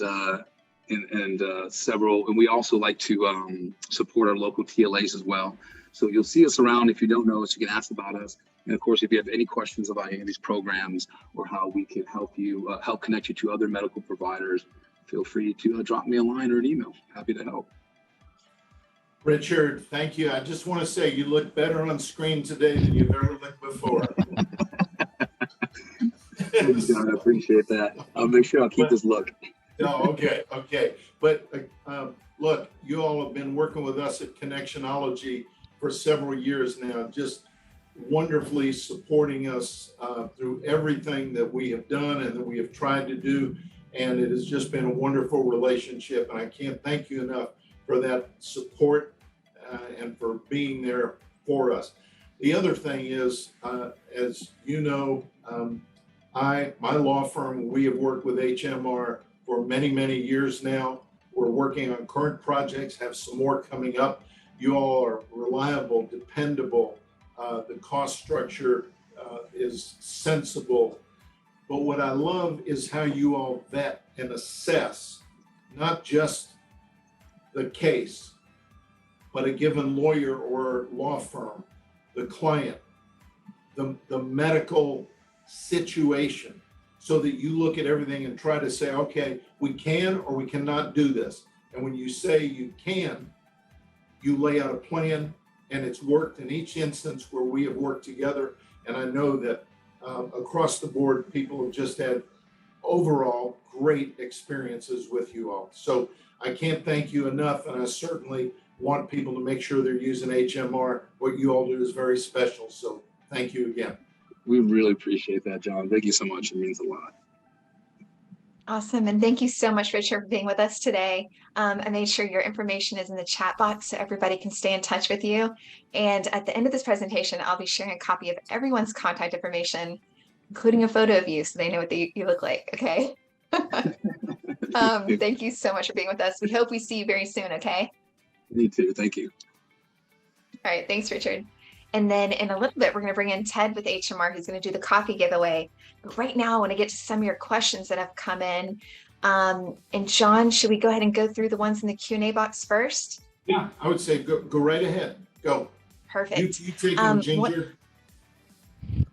we also like to support our local TLAs as well. So you'll see us around. If you don't know us, you can ask about us. And of course, if you have any questions about any of these programs or how we can help you, help connect you to other medical providers, feel free to drop me a line or an email. Happy to help. Richard, thank you. I just want to say you look better on screen today than you've ever looked before. Thanks, John. I appreciate that. I'll make sure I'll keep this look. Oh, okay. But look, you all have been working with us at Connectionology for several years now, just wonderfully supporting us through everything that we have done and that we have tried to do. And it has just been a wonderful relationship. And I can't thank you enough for that support and for being there for us. The other thing is, as you know, my law firm, we have worked with HMR for many, many years now. We're working on current projects, have some more coming up. You all are reliable, dependable. The cost structure is sensible. But what I love is how you all vet and assess, not just the case, but a given lawyer or law firm, the client, the medical situation, so that you look at everything and try to say, okay, we can or we cannot do this. And when you say you can, you lay out a plan, and it's worked in each instance where we have worked together. And I know that across the board, people have just had overall great experiences with you all. So I can't thank you enough, and I certainly want people to make sure they're using HMR. What you all do is very special. So thank you again. We really appreciate that, John. Thank you so much. It means a lot. Awesome. And thank you so much, Richard, for being with us today. I made sure your information is in the chat box so everybody can stay in touch with you. And at the end of this presentation, I'll be sharing a copy of everyone's contact information, including a photo of you so they know what you look like. Okay. Thank you so much for being with us. We hope we see you very soon. Okay. Me too. Thank you. All right. Thanks, Richard. And then in a little bit, we're going to bring in Ted with HMR, who's going to do the coffee giveaway. But right now, I want to get to some of your questions that have come in. And John, should we go ahead and go through the ones in the Q&A box first? Yeah, I would say go right ahead. Go. Perfect. You take them, Ginger.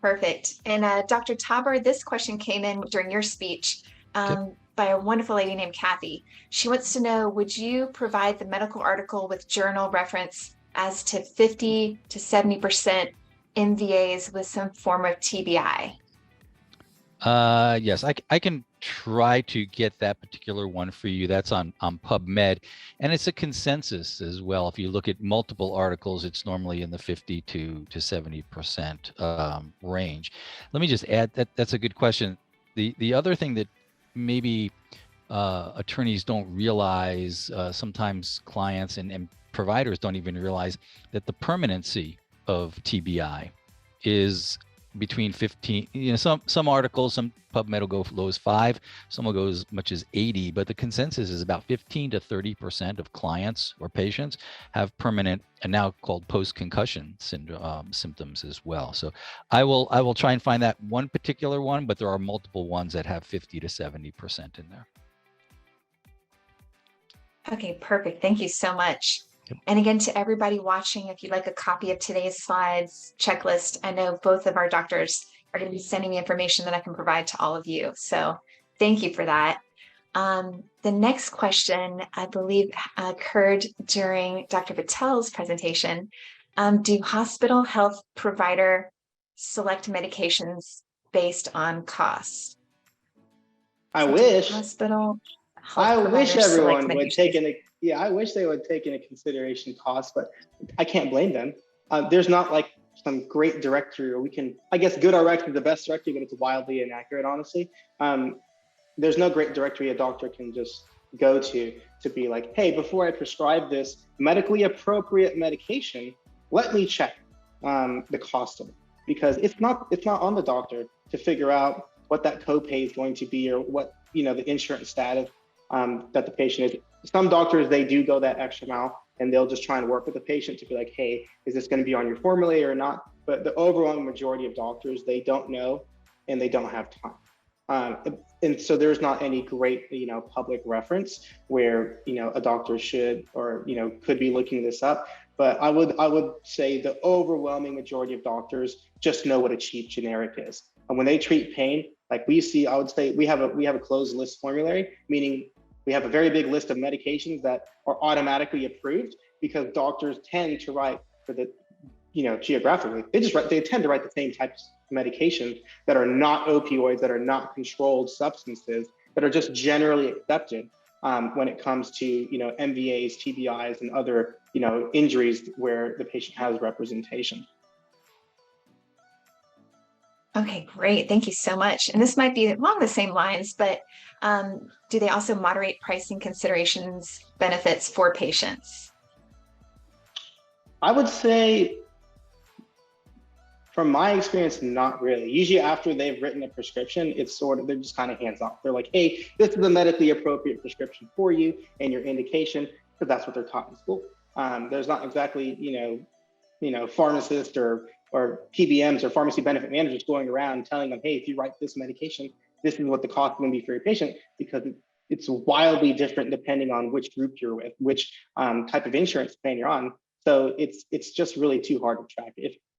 Perfect. And Dr. Tauber, this question came in during your speech by a wonderful lady named Kathy. She wants to know, would you provide the medical article with journal reference as to 50 to 70% MVAs with some form of TBI? Yes, I can try to get that particular one for you. That's on PubMed, and it's a consensus as well. If you look at multiple articles, it's normally in the 50 to 70% range. Let me just add that that's a good question. The other thing that maybe attorneys don't realize, sometimes clients and providers don't even realize, that the permanency of TBI is between 15, some articles, some PubMed will go as low as 5, some will go as much as 80, but the consensus is about 15 to 30% of clients or patients have permanent, and now called post-concussion syndrome symptoms as well. So I will try and find that one particular one, but there are multiple ones that have 50 to 70% in there. Okay, perfect. Thank you so much. And again, to everybody watching, if you'd like a copy of today's slides checklist, I know both of our doctors are going to be sending me information that I can provide to all of you. So thank you for that. The next question, I believe, occurred during Dr. Patel's presentation. Do hospital health provider select medications based on cost? I wish. Hospital. I wish everyone would take into, yeah, I wish they would take into consideration cost, but I can't blame them. There's not like some great directory, or we can, I guess GoodRx is the best directory, but it's wildly inaccurate, honestly. There's no great directory a doctor can just go to be like, hey, before I prescribe this medically appropriate medication, let me check the cost of it, because it's not on the doctor to figure out what that copay is going to be, or what, the insurance status that the patient is. Some doctors, they do go that extra mile and they'll just try and work with the patient to be like, hey, is this going to be on your formulary or not? But the overwhelming majority of doctors, they don't know and they don't have time. And so there's not any great, public reference where, a doctor should or, could be looking this up. But I would say the overwhelming majority of doctors just know what a cheap generic is. And when they treat pain, like we see, I would say we have a closed list formulary, meaning we have a very big list of medications that are automatically approved because doctors tend to write for the, geographically, they tend to write the same types of medications that are not opioids, that are not controlled substances, that are just generally accepted when it comes to, MVAs, TBIs, and other, injuries where the patient has representation. Okay, great. Thank you so much. And this might be along the same lines, but do they also moderate pricing considerations benefits for patients? I would say, from my experience, not really. Usually after they've written a prescription, it's they're just kind of hands off. They're like, hey, this is a medically appropriate prescription for you and your indication, because that's what they're taught in school. There's not exactly, pharmacists or PBMs or pharmacy benefit managers going around telling them, hey, if you write this medication, this is what the cost will be for your patient, because it's wildly different depending on which group you're with, which type of insurance plan you're on. So it's just really too hard to track.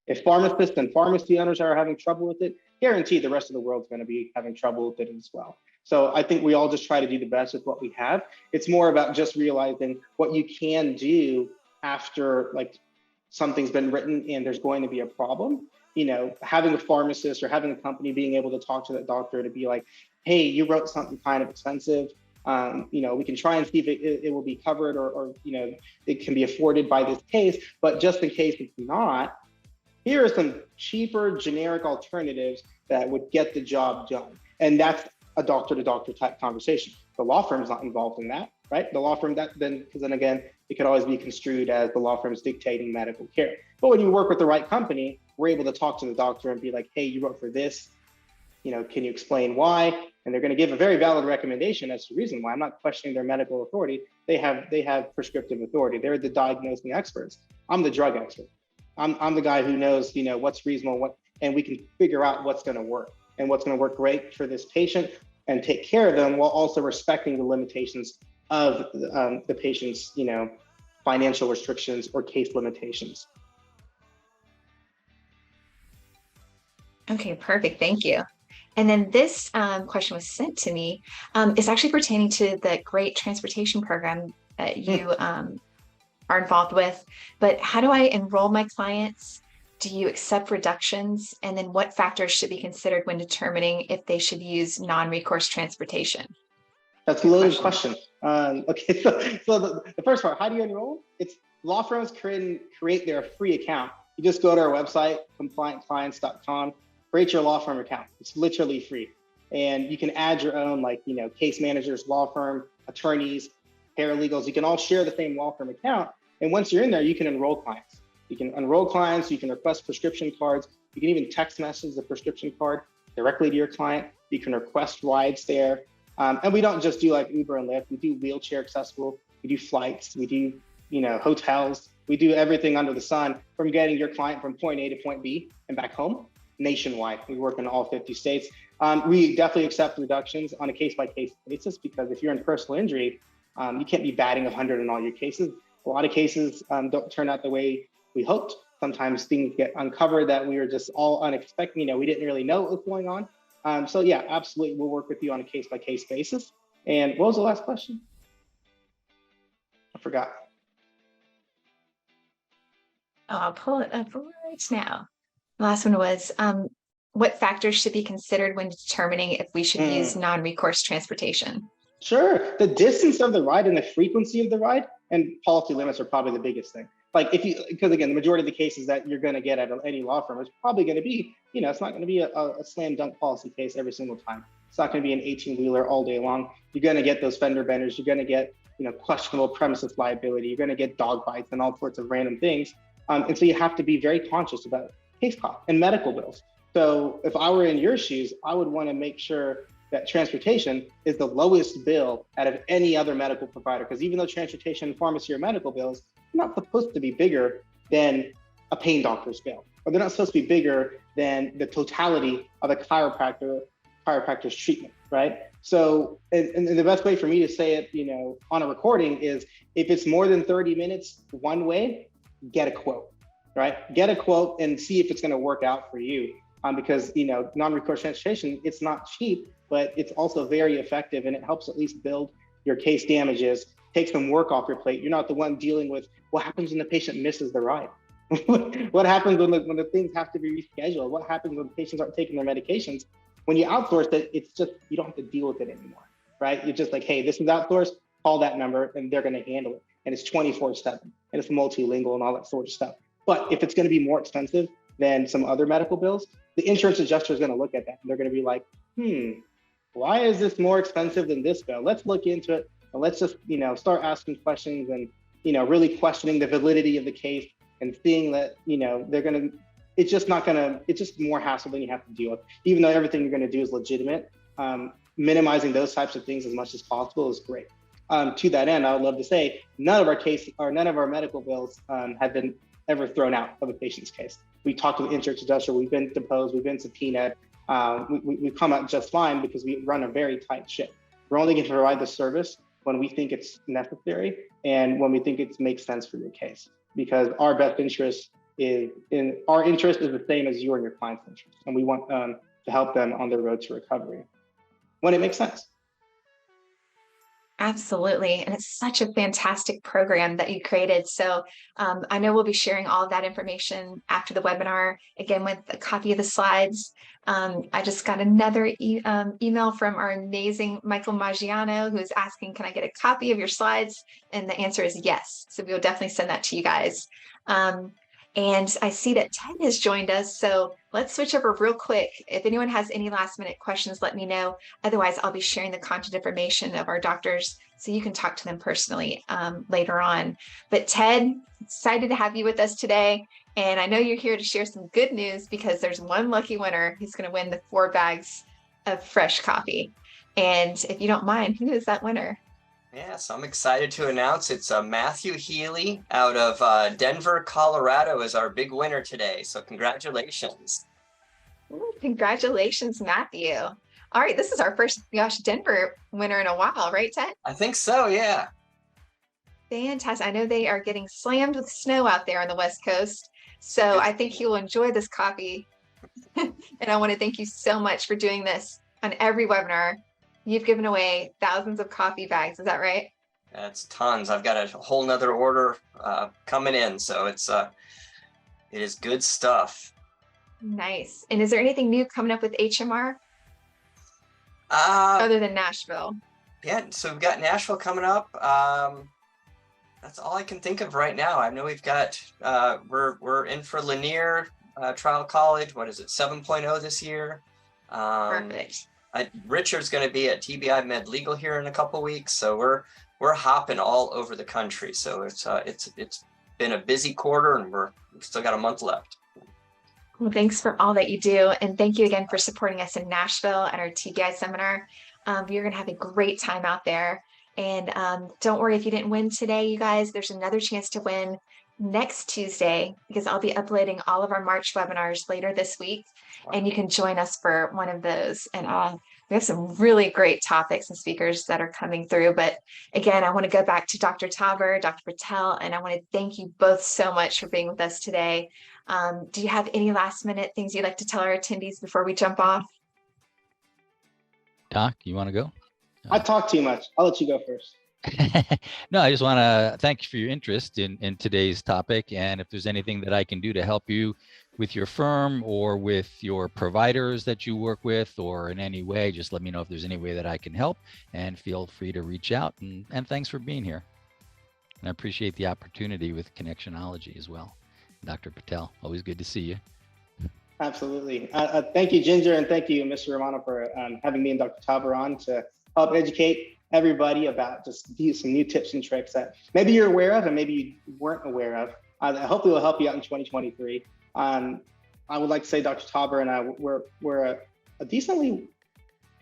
If pharmacists and pharmacy owners are having trouble with it, guaranteed the rest of the world's going to be having trouble with it as well. So I think we all just try to do the best with what we have. It's more about just realizing what you can do after something's been written and there's going to be a problem. Having a pharmacist or having a company being able to talk to that doctor to be like, hey, you wrote something kind of expensive. We can try and see if it will be covered or it can be afforded by this case, but just in case it's not, here are some cheaper generic alternatives that would get the job done. And that's a doctor-to-doctor type conversation. The law firm's not involved in that, right? The law firm, because then again, it could always be construed as the law firm's dictating medical care. But when you work with the right company, we're able to talk to the doctor and be like, hey, you wrote for this, can you explain why? And they're going to give a very valid recommendation as to the reason why. I'm not questioning their medical authority. They have prescriptive authority. They're the diagnosing experts. I'm the drug expert. I'm the guy who knows, what's reasonable, and we can figure out what's going to work and what's going to work great for this patient and take care of them while also respecting the limitations of the patient's, financial restrictions or case limitations. Okay, perfect. Thank you. And then this question was sent to me. It's actually pertaining to the great transportation program that you are involved with, but how do I enroll my clients? Do you accept reductions? And then what factors should be considered when determining if they should use non-recourse transportation? That's a loaded question. Okay, so the first part, how do you enroll? It's law firms create their free account. You just go to our website, compliantclients.com, create your law firm account. It's literally free. And you can add your own, case managers, law firm, attorneys, paralegals. You can all share the same law firm account. And once you're in there, you can enroll clients. You can enroll clients, you can request prescription cards. You can even text message the prescription card directly to your client. You can request rides there. And we don't just do Uber and Lyft. We do wheelchair accessible. We do flights. We do, hotels. We do everything under the sun from getting your client from point A to point B and back home nationwide. We work in all 50 states. We definitely accept reductions on a case-by-case basis, because if you're in personal injury, you can't be batting 100 in all your cases. A lot of cases don't turn out the way we hoped. Sometimes things get uncovered that we were just all unexpected. We didn't really know what was going on. So yeah, absolutely, we'll work with you on a case-by-case basis. And what was the last question? I forgot. Oh, I'll pull it up right now. The last one was, what factors should be considered when determining if we should use non-recourse transportation? Sure, the distance of the ride and the frequency of the ride and policy limits are probably the biggest thing. Because again, the majority of the cases that you're going to get at any law firm is probably going to be, it's not going to be a slam dunk policy case every single time. It's not going to be an 18-wheeler all day long. You're going to get those fender benders. You're going to get, questionable premises liability. You're going to get dog bites and all sorts of random things. And so you have to be very conscious about case costs and medical bills. So if I were in your shoes, I would want to make sure that transportation is the lowest bill out of any other medical provider. Because even though transportation, pharmacy, or medical bills, not supposed to be bigger than a pain doctor's bill, or they're not supposed to be bigger than the totality of a chiropractor's treatment, right? So, and the best way for me to say it, you know, on a recording is, if it's more than 30 minutes one way, get a quote, right? Get a quote and see if it's going to work out for you. Because, you know, non-recourse transportation, it's not cheap, but it's also very effective, and it helps at least build your case damages, take some work off your plate. You're not the one dealing with what happens when the patient misses the ride. What happens when the things have to be rescheduled? What happens when patients aren't taking their medications? When you outsource it, it's just, you don't have to deal with it anymore, right? You're just like, hey, this is outsourced, call that number, and they're going to handle it. And it's 24/7, and it's multilingual and all that sort of stuff. But if it's going to be more expensive than some other medical bills, the insurance adjuster is going to look at that, and they're going to be like, why is this more expensive than this bill? Let's look into it, and let's just, you know, start asking questions and, you know, really questioning the validity of the case, and seeing that, you know, it's just more hassle than you have to deal with. Even though everything you're going to do is legitimate, minimizing those types of things as much as possible is great. To that end, I would love to say none of our medical bills have been ever thrown out of a patient's case. We talked to the insurance adjuster, we've been deposed, we've been subpoenaed. We've come out just fine because we run a very tight ship. We're only going to provide the service when we think it's necessary and when we think it makes sense for your case, because our best interest is the same as your and your client's interest, and we want to help them on their road to recovery when it makes sense. Absolutely. And it's such a fantastic program that you created. So I know we'll be sharing all of that information after the webinar, again, with a copy of the slides. I just got another email from our amazing Michael Maggiano, who is asking, can I get a copy of your slides? And the answer is yes. So we'll definitely send that to you guys. And I see that Ted has joined us. So let's switch over real quick. If anyone has any last minute questions, let me know. Otherwise, I'll be sharing the contact information of our doctors so you can talk to them personally later on. But Ted, excited to have you with us today. And I know you're here to share some good news, because there's one lucky winner who's going to win the 4 bags of fresh coffee. And if you don't mind, who is that winner? Yes, I'm excited to announce it's Matthew Healy out of Denver, Colorado is our big winner today. So congratulations. Ooh, congratulations, Matthew. All right, this is our first, gosh, Denver winner in a while, right, Ted? I think so, yeah. Fantastic. I know they are getting slammed with snow out there on the West Coast. So I think he will enjoy this coffee. And I want to thank you so much for doing this on every webinar. You've given away thousands of coffee bags. Is that right? That's tons. I've got a whole nother order coming in. So it is good stuff. Nice. And is there anything new coming up with HMR? Other than Nashville? Yeah, so we've got Nashville coming up. That's all I can think of right now. I know we've got, we're in for Lanier Trial College. What is it, 7.0 this year? Perfect. Richard's going to be at TBI Med Legal here in a couple weeks, so we're hopping all over the country. So it's been a busy quarter, and we've still got a month left. Well, thanks for all that you do, and thank you again for supporting us in Nashville at our TBI seminar. You're going to have a great time out there, and don't worry if you didn't win today, you guys. There's another chance to win next Tuesday, because I'll be uploading all of our March webinars later this week. And you can join us for one of those. And we have some really great topics and speakers that are coming through. But again, I want to go back to Dr. Tauber, Dr. Patel, and I want to thank you both so much for being with us today. Do you have any last minute things you'd like to tell our attendees before we jump off? Doc, you want to go? I talk too much. I'll let you go first. No, I just want to thank you for your interest in today's topic. And if there's anything that I can do to help you with your firm or with your providers that you work with, or in any way, just let me know if there's any way that I can help, and feel free to reach out. And thanks for being here. And I appreciate the opportunity with Connectionology as well. Dr. Patel, always good to see you. Absolutely. Thank you, Ginger, and thank you, Mr. Romano, for having me and Dr. Tauber on to help educate everybody about just some new tips and tricks that maybe you're aware of and maybe you weren't aware of. Hopefully will help you out in 2023. I would like to say Dr. Tauber and I, we're a decently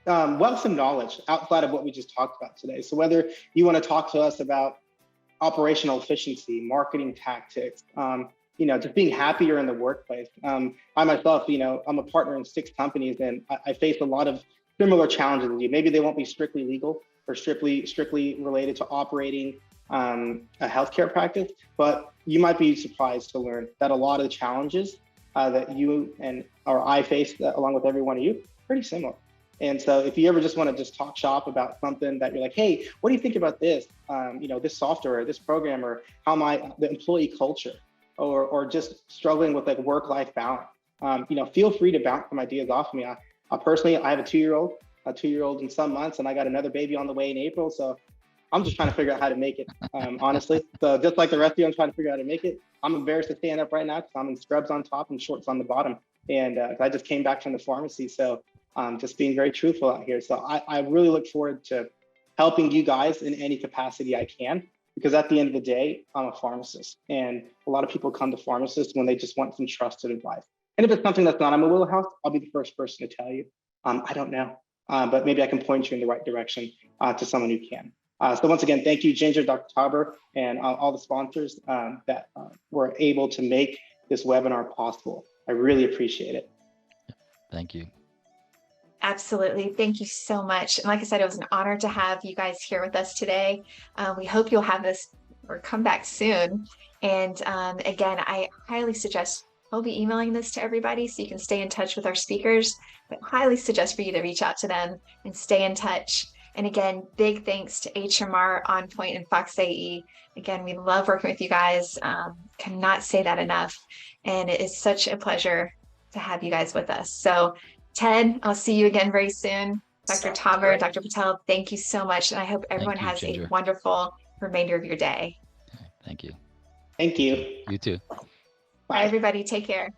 wealth of knowledge outside of what we just talked about today. So whether you want to talk to us about operational efficiency, marketing tactics, just being happier in the workplace. I myself, I'm a partner in 6 companies, and I face a lot of similar challenges as you. Maybe they won't be strictly legal or strictly related to operating a healthcare practice, but you might be surprised to learn that a lot of the challenges that you or I face, along with every one of you, pretty similar. And so if you ever just want to just talk shop about something that you're like, hey, what do you think about this, this software, or this program, or how the employee culture, or just struggling with like work-life balance, feel free to bounce some ideas off of me. I personally, I have a 2-year-old in some months, and I got another baby on the way in April. So I'm just trying to figure out how to make it, honestly. So just like the rest of you, I'm trying to figure out how to make it. I'm embarrassed to stand up right now because I'm in scrubs on top and shorts on the bottom. And I just came back from the pharmacy. So just being very truthful out here. So I really look forward to helping you guys in any capacity I can, because at the end of the day, I'm a pharmacist. And a lot of people come to pharmacists when they just want some trusted advice. And if it's something that's not in my wheelhouse, I'll be the first person to tell you. I don't know, but maybe I can point you in the right direction to someone who can. So once again, thank you, Ginger, Dr. Tauber, and all the sponsors that were able to make this webinar possible. I really appreciate it. Thank you. Absolutely. Thank you so much. And like I said, it was an honor to have you guys here with us today. We hope you'll have this or come back soon. And again, I highly suggest we'll be emailing this to everybody so you can stay in touch with our speakers, but highly suggest for you to reach out to them and stay in touch. And again, big thanks to HMR, OnPoint, and Fox AE. Again, we love working with you guys. Cannot say that enough. And it is such a pleasure to have you guys with us. So Ted, I'll see you again very soon. Dr. Tauber, Dr. Patel, thank you so much. And I hope everyone has Ginger. a wonderful remainder of your day. Thank you. Thank you. You too. Bye, everybody. Take care.